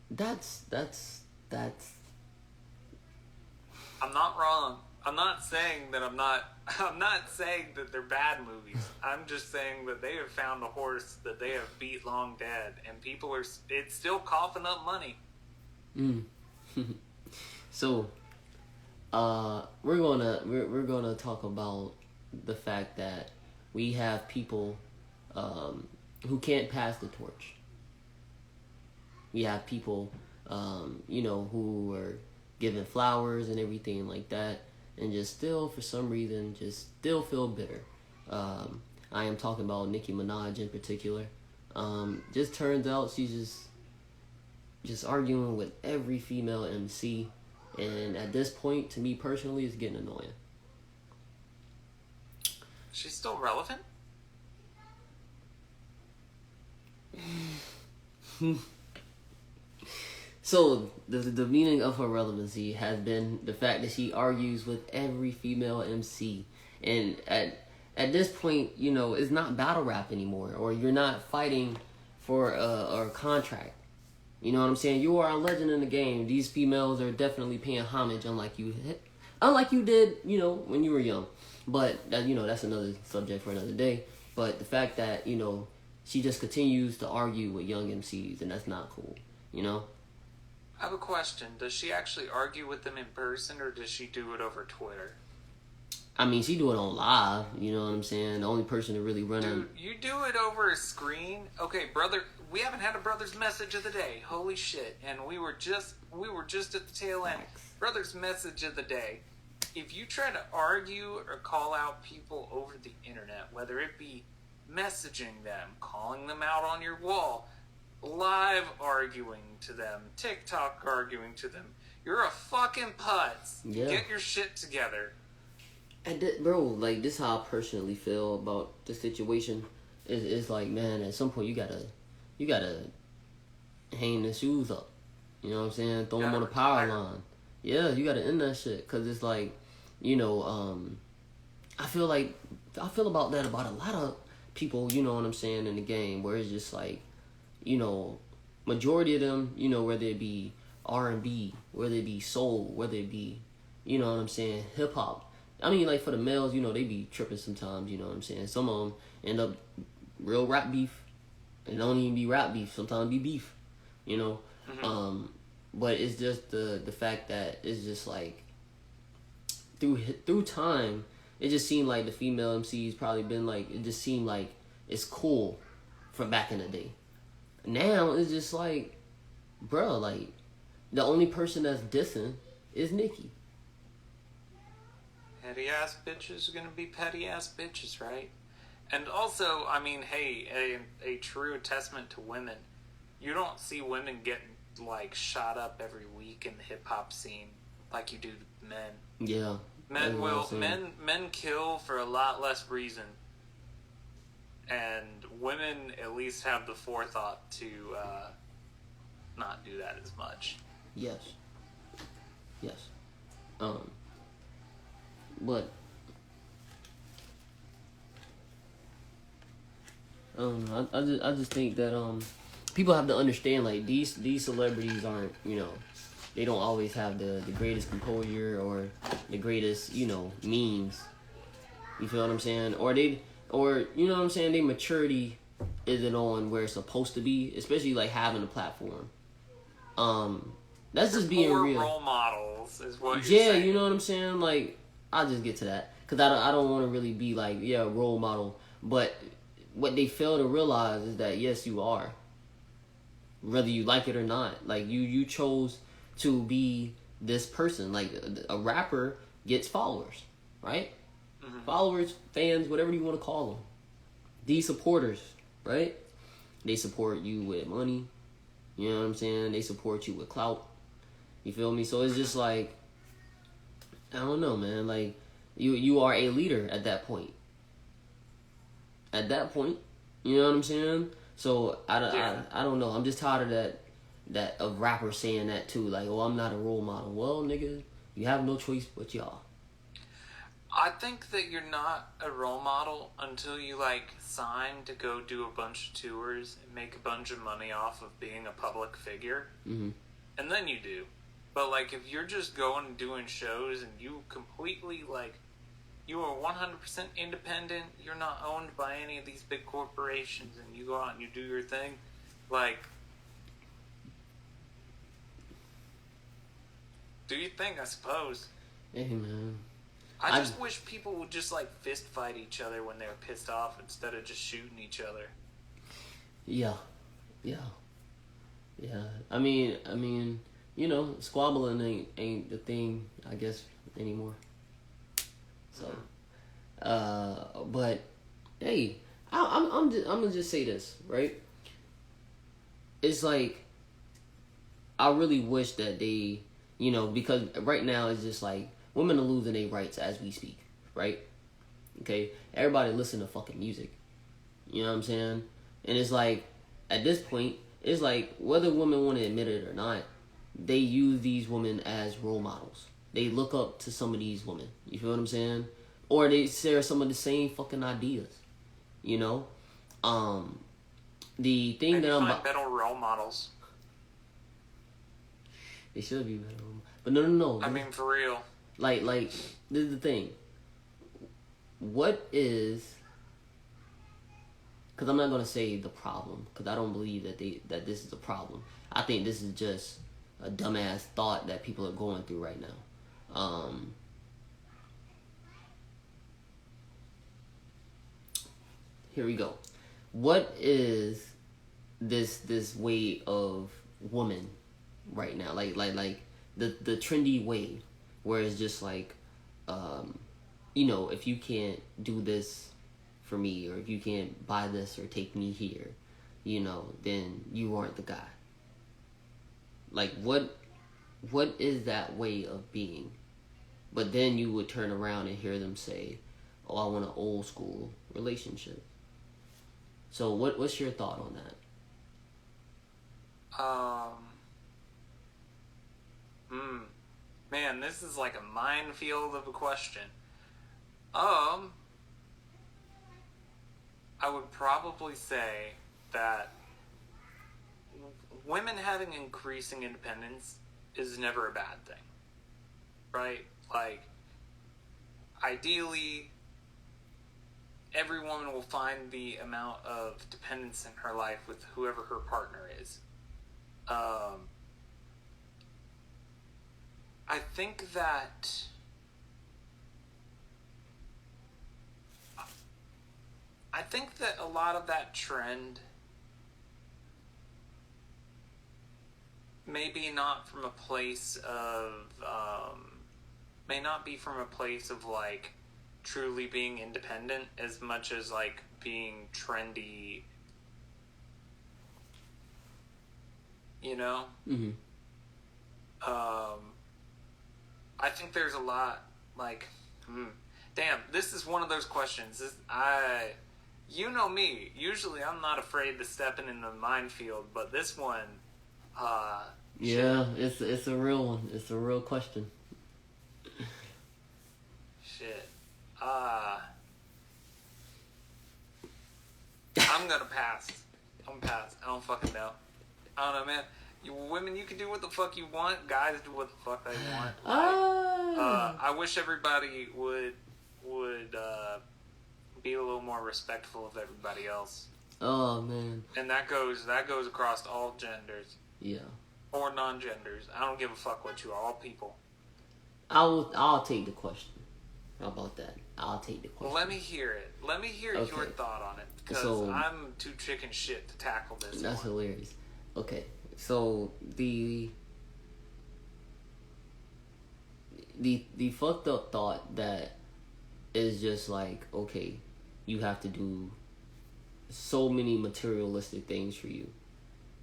That's I'm not wrong. I'm not saying that I'm not saying that they're bad movies. I'm just saying that they have found a horse that they have beat long dead, and people are, it's still coughing up money. So we're gonna talk about the fact that we have people who can't pass the torch. We have people who are given flowers and everything like that, and just still, for some reason, just still feel bitter. I am talking about Nicki Minaj in particular. Just turns out she's just arguing with every female MC, and at this point, to me personally, it's getting annoying. She's still relevant? So the meaning of her relevancy has been the fact that she argues with every female MC, and at this point, it's not battle rap anymore, or you're not fighting for a contract. You know what I'm saying? You are a legend in the game. These females are definitely paying homage, unlike you did, when you were young. But that's another subject for another day. But the fact that she just continues to argue with young MCs, and that's not cool. I have a question. Does she actually argue with them in person, or does she do it over Twitter? I mean, she do it on live, you know what I'm saying? The only person to really run Dude, you do it over a screen? Okay, brother, we haven't had a brother's message of the day. Holy shit. And we were just at the tail end. Brother's message of the day. If you try to argue or call out people over the internet, whether it be messaging them, calling them out on your wall, live arguing to them, TikTok arguing to them, you're a fucking putz. Yeah. Get your shit together. And bro, this is how I personally feel about the situation. It's like, man, at some point you gotta hang the shoes up. You know what I'm saying? Throw them on the power line. Yeah, you gotta end that shit. Cause it's like, I feel about that about a lot of people, you know what I'm saying, in the game, where it's just like, majority of them, whether it be R&B, whether it be soul, whether it be, you know what I'm saying, hip hop. I mean, for the males, they be tripping sometimes, you know what I'm saying? Some of them end up real rap beef. It don't even be rap beef. Sometimes be beef, Mm-hmm. But it's just the fact that it's just like, through time, it just seemed like the female MCs probably been it just seemed like it's cool from back in the day. Now, it's just like, bro, the only person that's dissing is Nicki. Petty ass bitches are gonna be petty ass bitches, right? And also, I mean, hey, a true testament to women. You don't see women getting shot up every week in the hip hop scene like you do men. Yeah. Men kill for a lot less reason, and women at least have the forethought to not do that as much. Yes. But I just think that people have to understand these celebrities aren't, they don't always have the greatest composure or the greatest, memes. You feel what I'm saying? Or you know what I'm saying, their maturity isn't on where it's supposed to be, especially having a platform. That's just being real. Role models is what you're saying. Yeah, you know what I'm saying? I'll just get to that. Because I don't want to really be role model. But what they fail to realize is that, yes, you are. Whether you like it or not. You chose to be this person. A rapper gets followers, right? Mm-hmm. Followers, fans, whatever you want to call them. These supporters, right? They support you with money. You know what I'm saying? They support you with clout. You feel me? So it's just I don't know, man. You are a leader at that point. At that point, you know what I'm saying? So I don't know. I'm just tired of that of rappers saying that too. I'm not a role model. Well, nigga, You have no choice but y'all. I think that you're not a role model until you like sign to go do a bunch of tours and make a bunch of money off of being a public figure, and then you do. But like if you're just going and doing shows and you completely like you are 100% independent, you're not owned by any of these big corporations, and you go out and you do your thing, like do your thing, I suppose. Hey man. I just wish people would just like fist fight each other when they're pissed off instead of just shooting each other. Yeah. I mean, you know, squabbling ain't the thing, I guess, anymore. So, but hey, I'm gonna just say this, right? It's like I really wish that they, you know, because right now it's just like women are losing their rights as we speak, right? Okay, everybody listen to fucking music. You know what I'm saying? And it's like, at this point, it's like, whether women want to admit it or not, they use these women as role models. They look up to some of these women. You feel what I'm saying? Or they share some of the same fucking ideas. You know? The thing Maybe that I'm... find better role models. They should be better. But no. I mean, for real. Like, this is the thing. What is... Because I'm not going to say the problem, because I don't believe that this is a problem. I think this is just a dumbass thought that people are going through right now. Here we go. What is this way of woman right now? Like the trendy way, where it's just like, you know, if you can't do this for me, or if you can't buy this or take me here, you know, then you aren't the guy. Like, what is that way of being? But then you would turn around and hear them say, oh, I want an old school relationship. So what's your thought on that? Man, this is like a minefield of a question. I would probably say that women having increasing independence is never a bad thing, right? Like, ideally, every woman will find the amount of dependence in her life with whoever her partner is. I think that a lot of that trend may not be from a place of like truly being independent as much as like being trendy, you know? Mm-hmm. I think there's a lot like, damn, this is one of those questions. You know me. Usually I'm not afraid to step in the minefield, but this one, yeah, it's a real one. It's a real question. Shit. I'm gonna pass. I'm pass. I don't fucking know. I don't know, man. Women, you can do what the fuck you want. Guys do what the fuck they want. I wish everybody would be a little more respectful of everybody else. Oh man. And that goes across all genders. Yeah. Or non-genders. I don't give a fuck what you are. All people. I'll take the question. How about that? I'll take the question. Well, let me hear it. Let me hear your thought on it, because I'm too chicken shit to tackle this. That's hilarious. Okay. So the fucked up thought that is just like, okay, you have to do so many materialistic things for you,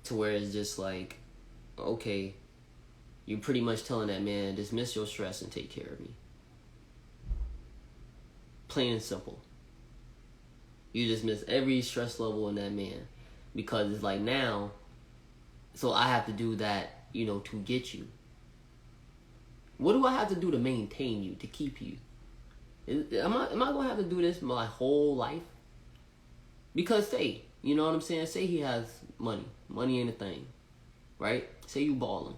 to where it's just like, okay, you're pretty much telling that man, dismiss your stress and take care of me. Plain and simple. You dismiss every stress level in that man, because it's like, now, so I have to do that, you know, to get you. What do I have to do to maintain you, to keep you? Am I gonna have to do this my whole life? Because say, you know what I'm saying? Say he has money. Money ain't a thing, right? Say you balling.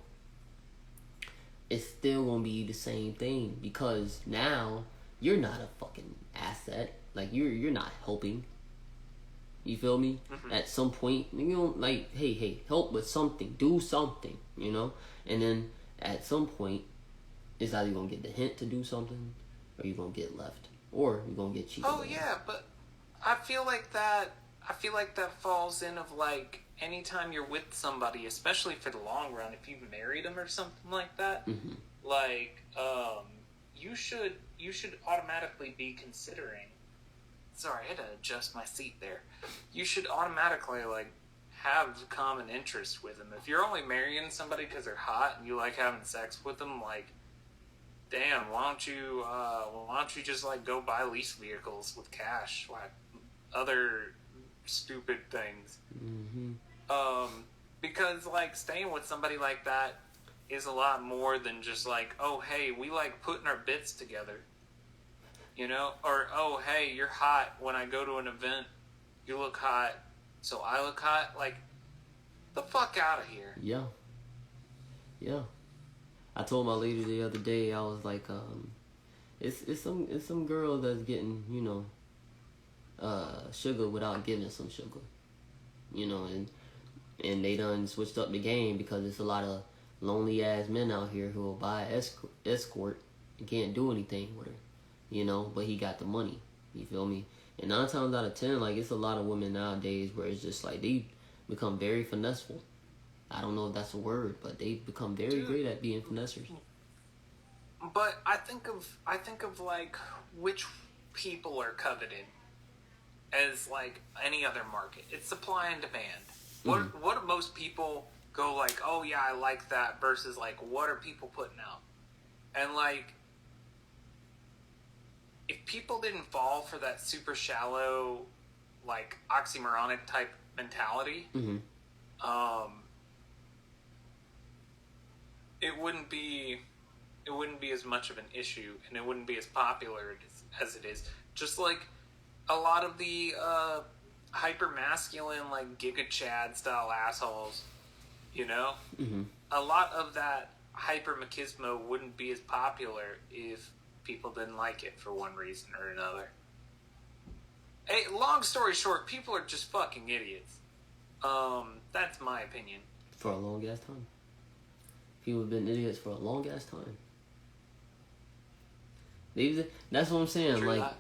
It's still gonna be the same thing because now you're not a fucking asset. Like you're not helping. You feel me? Mm-hmm. At some point, you know, like, hey, help with something, do something, you know. And then at some point, it's either you're gonna get the hint to do something, or you're gonna get left, or you're gonna get cheated. Oh yeah, but I feel like that falls in of like anytime you're with somebody, especially for the long run, if you've married them or something like that, mm-hmm. like you should automatically be considering. Sorry, I had to adjust my seat there. You should automatically like have common interest with them. If you're only marrying somebody because they're hot and you like having sex with them, like, damn, why don't you just like go buy lease vehicles with cash, like other stupid things. Mm-hmm. Because like staying with somebody like that is a lot more than just like, oh hey, we like putting our bits together. You know, or oh hey, you're hot. When I go to an event, you look hot, so I look hot. Like, the fuck out of here. Yeah. I told my lady the other day. I was like, it's some girl that's getting, you know, sugar without giving some sugar. You know, and they done switched up the game because there's a lot of lonely ass men out here who will buy escort and can't do anything with her. You know, but he got the money. You feel me? And 9 times out of 10, like, it's a lot of women nowadays where it's just like they become very finesseful. I don't know if that's a word, but they become very great at being finessers. But I think of like which people are coveted as like any other market. It's supply and demand. Mm-hmm. What do most people go like, oh yeah, I like that, versus like what are people putting out? And like, if people didn't fall for that super shallow, like oxymoronic type mentality, mm-hmm. It wouldn't be as much of an issue, and it wouldn't be as popular as it is. Just like a lot of the hyper masculine, like Giga Chad style assholes, you know, Mm-hmm. a lot of that hyper machismo wouldn't be as popular if people didn't like it for one reason or another. Hey, long story short, people are just fucking idiots. That's my opinion. For a long ass time. People have been idiots for a long ass time. That's what I'm saying. True like, that.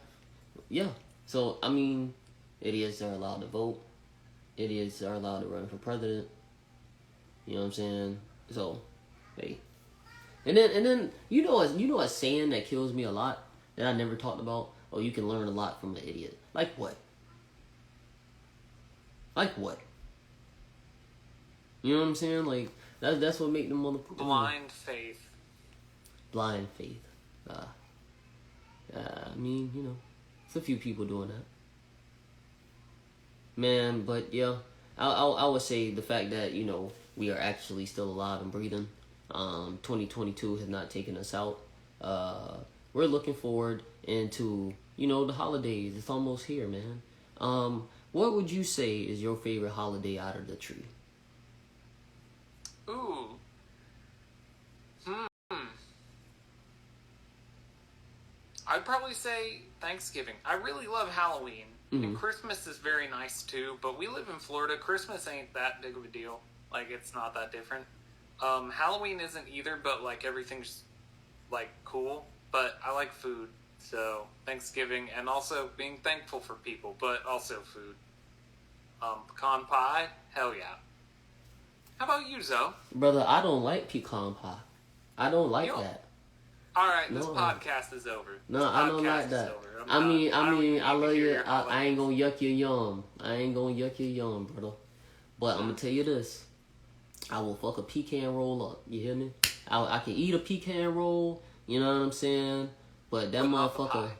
Yeah. So I mean, idiots are allowed to vote. Idiots are allowed to run for president. You know what I'm saying? So, hey. And then you know a saying that kills me a lot that I never talked about. Oh, you can learn a lot from an idiot. Like what? Like what? You know what I'm saying? Like that's what make them motherfuckers. Blind faith. Blind faith. I mean, you know, it's a few people doing that. Man, but yeah, I would say the fact that, you know, we are actually still alive and breathing. 2022 has not taken us out. We're looking forward into, you know, the holidays. It's almost here, man. What would you say is your favorite holiday out of the tree? Ooh. I'd probably say Thanksgiving. I really love Halloween. Mm-hmm. And Christmas is very nice too, but we live in Florida. Christmas ain't that big of a deal. Like, it's not that different. Halloween isn't either, but like everything's like cool. But I like food, so Thanksgiving, and also being thankful for people, but also food. Pecan pie, hell yeah. How about you, Zoe? Brother, I don't like pecan pie. I don't like that. All right, this podcast is over. No, I don't like that. I mean, I love you. I ain't gonna yuck your yum. I ain't gonna yuck your yum, brother. But I'm gonna tell you this. I will fuck a pecan roll up. You hear me? I can eat a pecan roll. You know what I'm saying? But that motherfucker,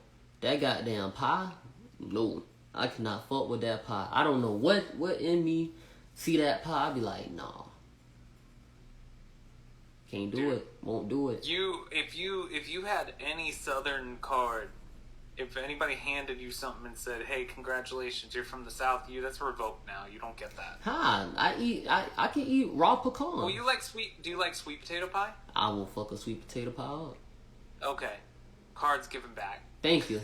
that goddamn pie, no. I cannot fuck with that pie. I don't know what in me see that pie. I be like, nah. Can't do it. Won't do it. If you had any Southern card, if anybody handed you something and said, "Hey, congratulations, you're from the South," that's revoked now. You don't get that. I can eat raw pecan. Well, do you like sweet potato pie? I will fuck a sweet potato pie up. Okay. Cards given back. Thank you.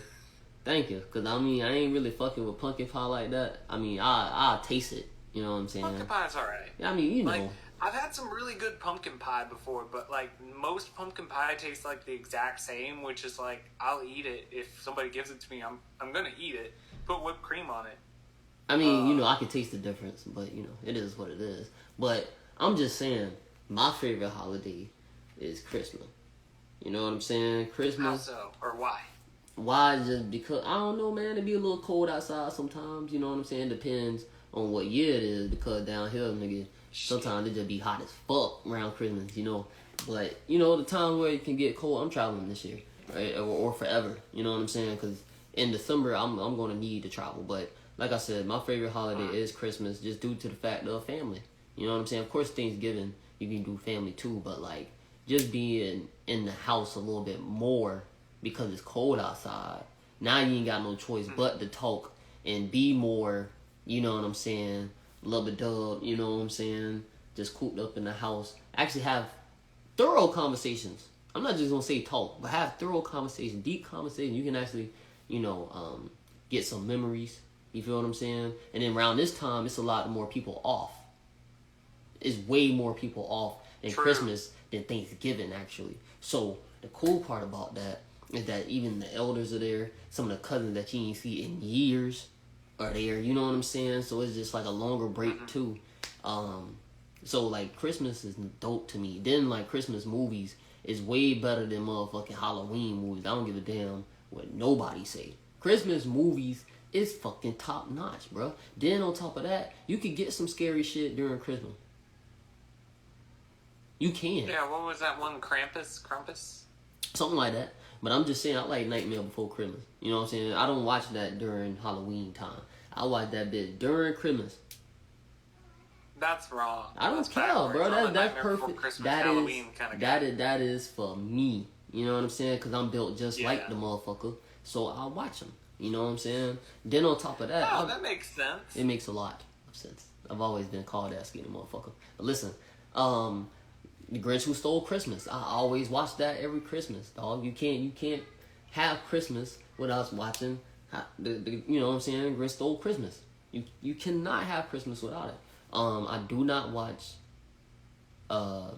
Cause I mean, I ain't really fucking with pumpkin pie like that. I mean, I'll taste it. You know what I'm saying? Pumpkin pie's alright. I mean, you know. Like, I've had some really good pumpkin pie before, but like most pumpkin pie tastes like the exact same, which is like I'll eat it if somebody gives it to me. I'm gonna eat it. Put whipped cream on it. I mean, you know, I can taste the difference, but you know, it is what it is. But I'm just saying, my favorite holiday is Christmas. You know what I'm saying? Christmas. How so? Or why? Why? Just because I don't know, man. It be a little cold outside sometimes. You know what I'm saying? Depends on what year it is. Because down here, nigga, sometimes it just be hot as fuck around Christmas. You know, but you know the time where it can get cold. I'm traveling this year, right? Or forever. You know what I'm saying? Because in December, I'm gonna need to travel. But like I said, my favorite holiday is Christmas, just due to the fact of family. You know what I'm saying? Of course, Thanksgiving you can do family too, but like just being in the house a little bit more. Because it's cold outside. Now you ain't got no choice but to talk and be more, you know what I'm saying, love-a-dub, you know what I'm saying, just cooped up in the house. Actually have thorough conversations. I'm not just going to say talk, but have thorough conversations, deep conversations. You can actually, you know, get some memories. You feel what I'm saying? And then around this time, it's a lot more people off. It's way more people off than Christmas than Thanksgiving, actually. So the cool part about that is that even the elders are there. Some of the cousins that you ain't see in years are there. You know what I'm saying? So it's just like a longer break too. So like Christmas is dope to me. Then like Christmas movies is way better than motherfucking Halloween movies. I don't give a damn what nobody say. Christmas movies is fucking top notch, bro. Then on top of that, you could get some scary shit during Christmas. You can. Yeah, what was that one? Krampus? Something like that. But I'm just saying, I like Nightmare Before Christmas. You know what I'm saying? I don't watch that during Halloween time. I watch that bit during Christmas. That's wrong. I don't care, bro. That's perfect. That is for me. You know what I'm saying? Because I'm built just like the motherfucker. So I'll watch them. You know what I'm saying? Then on top of that... Oh, that makes sense. It makes a lot of sense. I've always been called that skinny motherfucker. But listen, The Grinch Who Stole Christmas. I always watch that every Christmas, dog. You can't have Christmas without watching the you know what I'm saying, Grinch Stole Christmas. You cannot have Christmas without it. I do not watch I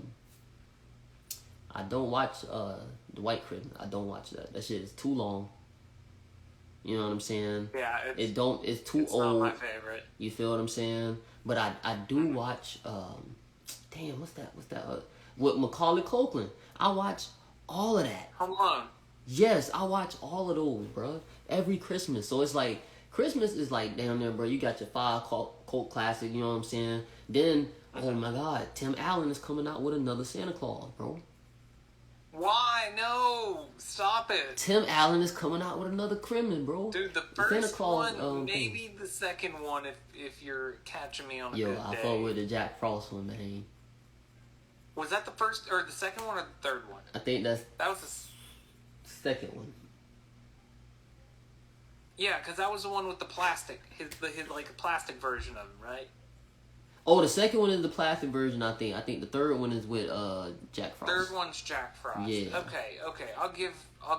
don't watch the White Christmas. I don't watch that. That shit is too long. You know what I'm saying? Yeah, it's too old. Not my favorite. You feel what I'm saying? But I do watch damn, what's that? With Macaulay Culkin. I watch all of that. Home Alone. Yes, I watch all of those, bro. Every Christmas. So it's like, Christmas is like down there, bro. You got your 5 cult classic, you know what I'm saying? Then, oh my God, Tim Allen is coming out with another Santa Claus, bro. Why? No. Stop it. Tim Allen is coming out with another Christmas, bro. Dude, the first Santa Claus, one, maybe the second one if you're catching me on a good day. I fuck with the Jack Frost one, man. Was that the first or the second one or the third one? I think that was the second one. Yeah, because that was the one with the plastic. His like a plastic version of him, right? Oh, the second one is the plastic version. I think the third one is with Jack Frost. Third one's Jack Frost. Yeah. Okay. I'll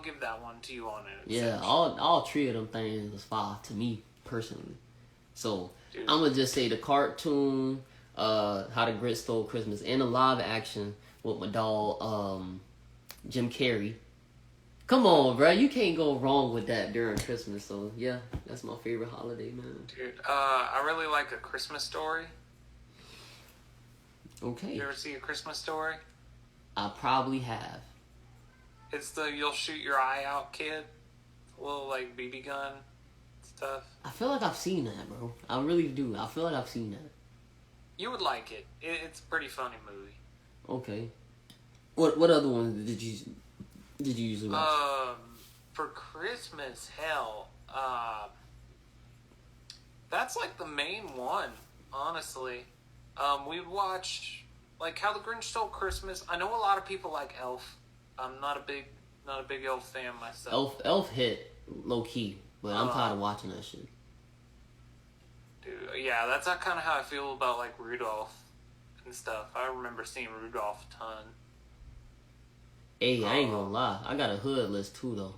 give that one to you on it. Yeah, all 3 of them things was fire to me personally. So I'm gonna just say the cartoon. How the Grinch Stole Christmas, and a live action with my dog, Jim Carrey. Come on, bro. You can't go wrong with that during Christmas. So, yeah, that's my favorite holiday, man. Dude, I really like A Christmas Story. Okay. You ever see A Christmas Story? I probably have. It's the you'll shoot your eye out kid. A little, like, BB gun stuff. I feel like I've seen that, bro. I really do. I feel like I've seen that. You would like it. It's a pretty funny movie. Okay. What other ones did you usually watch? For Christmas, hell, that's like the main one, honestly. We'd watch like How the Grinch Stole Christmas. I know a lot of people like Elf. I'm not a big Elf fan myself. Elf hit low key, but I'm tired of watching that shit. Dude, yeah, that's kind of how I feel about like Rudolph and stuff. I remember seeing Rudolph a ton. Hey, I ain't gonna lie. I got a hood list too, though.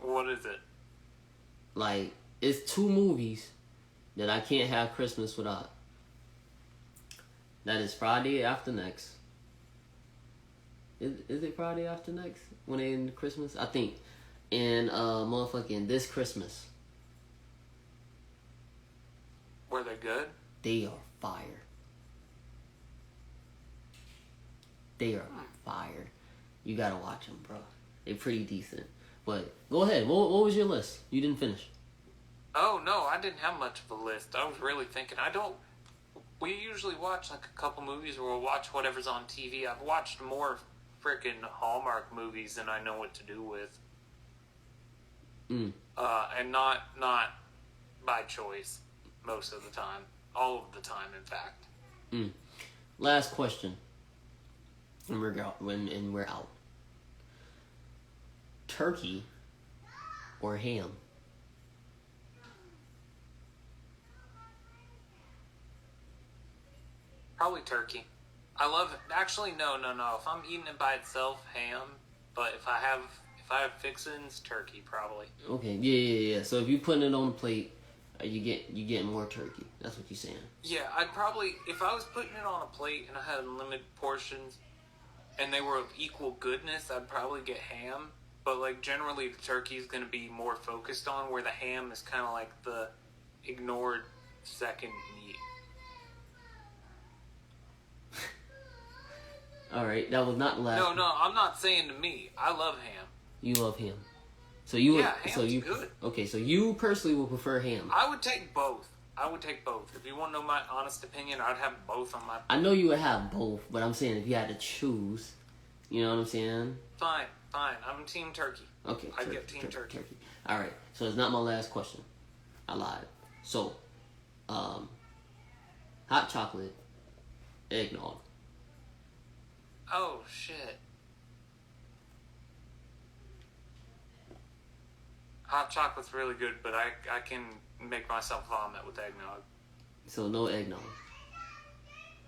What is it? Like, it's 2 movies that I can't have Christmas without. That is Friday After Next. Is it Friday After Next when they end Christmas? I think. And motherfucking This Christmas. Were they good? They are fire. They are fire. You gotta watch them, bro. They're pretty decent. But go ahead. What was your list? You didn't finish. Oh no, I didn't have much of a list. I was really thinking. We usually watch like a couple movies, or we'll watch whatever's on TV. I've watched more freaking Hallmark movies than I know what to do with. And not by choice most of the time. All of the time, in fact. Last question. And we're out. Turkey or ham? Probably turkey. I love it. Actually, no. If I'm eating it by itself, ham. But if I have fixins, turkey probably. Okay, yeah. So if you putting it on the plate, you get more turkey. That's what you're saying. Yeah, I'd probably, if I was putting it on a plate and I had unlimited portions, and they were of equal goodness, I'd probably get ham. But like generally, the turkey is going to be more focused on, where the ham is kind of like the ignored second meat. All right, that was not the last. No, I'm not saying to me. I love ham. You love ham. So you ham's good. Okay, so you personally will prefer ham. I would take both. If you want to know my honest opinion, I'd have both on my plate. I know you would have both, but I'm saying if you had to choose, you know what I'm saying? Fine. I'm team turkey. Okay. I get team turkey. All right. So it's not my last question. I lied. So, hot chocolate, eggnog. Oh shit. Hot chocolate's really good, but I can make myself vomit with eggnog. So no eggnog.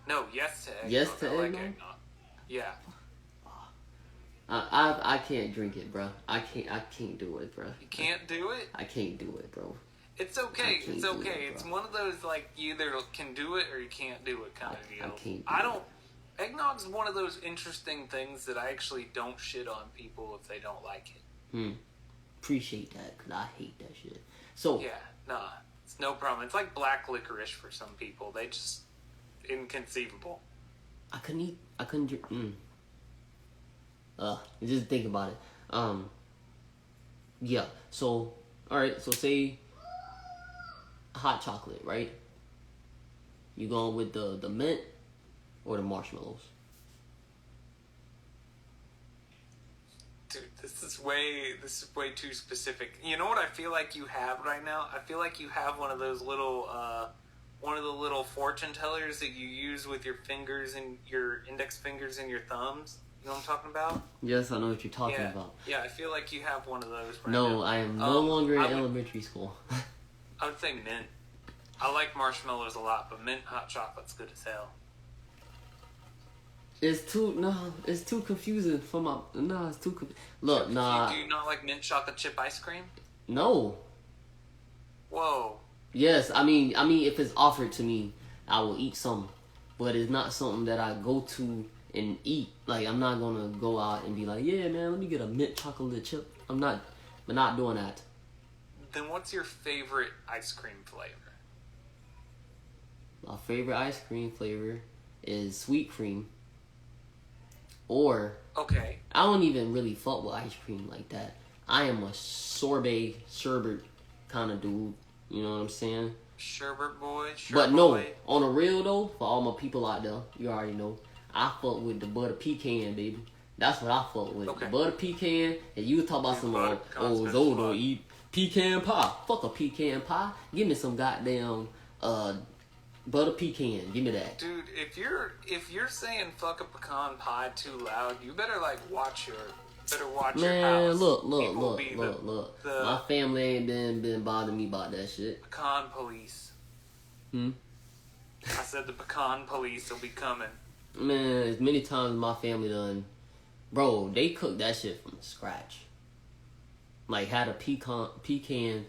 No, yes to eggnog. Yes to I like eggnog? eggnog. Yeah. I can't drink it, bro. I can't do it, bro. You can't do it? I can't do it, bro. It's okay. It's okay. It's one of those like you either can do it or you can't do it kind of deal. I can't. I don't. Eggnog's one of those interesting things that I actually don't shit on people if they don't like it. Appreciate that, because I hate that shit. So yeah, nah, it's no problem. It's like black licorice for some people. They just inconceivable. I couldn't drink. Just think about it. Yeah. So, all right. So say hot chocolate, right? You going with the mint or the marshmallows? Dude, this is way too specific. You know what I feel like you have right now? I feel like you have one of those little one of the little fortune tellers that you use with your fingers and your index fingers and your thumbs. You know what I'm talking about? Yes, I know what you're talking about. Yeah, I feel like you have one of those right no, now. I am no longer in elementary school. I would say mint. I like marshmallows a lot, but mint hot chocolate's good as hell. It's too confusing for my. No, it's too. Look, nah. Do you not like mint chocolate chip ice cream? No. Whoa. Yes, I mean, if it's offered to me, I will eat some, but it's not something that I go to and eat. Like, I'm not gonna go out and be like, yeah, man, let me get a mint chocolate chip. I'm not doing that. Then what's your favorite ice cream flavor? My favorite ice cream flavor is sweet cream. Or okay, I don't even really fuck with ice cream like that. I am a sherbet kind of dude. You know what I'm saying? Sherbet boy. But no, on the real though, for all my people out there, you already know, I fuck with the butter pecan, baby. That's what I fuck with. Okay. The butter pecan, and you talk about some Zoe don't eat pecan pie. Fuck a pecan pie. Give me some goddamn Butter pecan. Give me that. Dude, if you're saying fuck a pecan pie too loud, you better like watch your Man, house. look. The My family ain't been bothering me about that shit. pecan police. Hmm? I said the pecan police will be coming. Man, as many times as my family done, bro, they cook that shit from scratch. Like, had a pecan,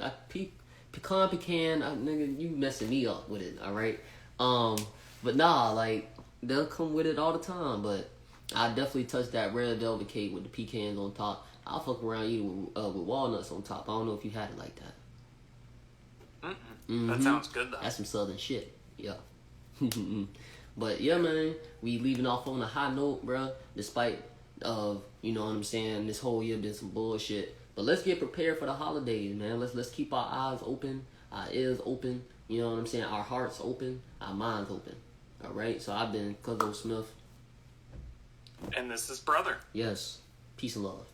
nigga, you messing me up with it, alright? But nah, like, they'll come with it all the time, but I definitely touch that red velvet cake with the pecans on top. I'll fuck around eating with walnuts on top. I don't know if you had it like that. That sounds good though. That's some southern shit. Yeah. But yeah, man, we leaving off on a high note, bruh. Despite of, you know what I'm saying, this whole year been some bullshit. But let's get prepared for the holidays, man. Let's keep our eyes open, our ears open. You know what I'm saying? Our hearts open, our minds open. All right. So I've been CuZo Smif. And this is Brother. Yes. Peace and love.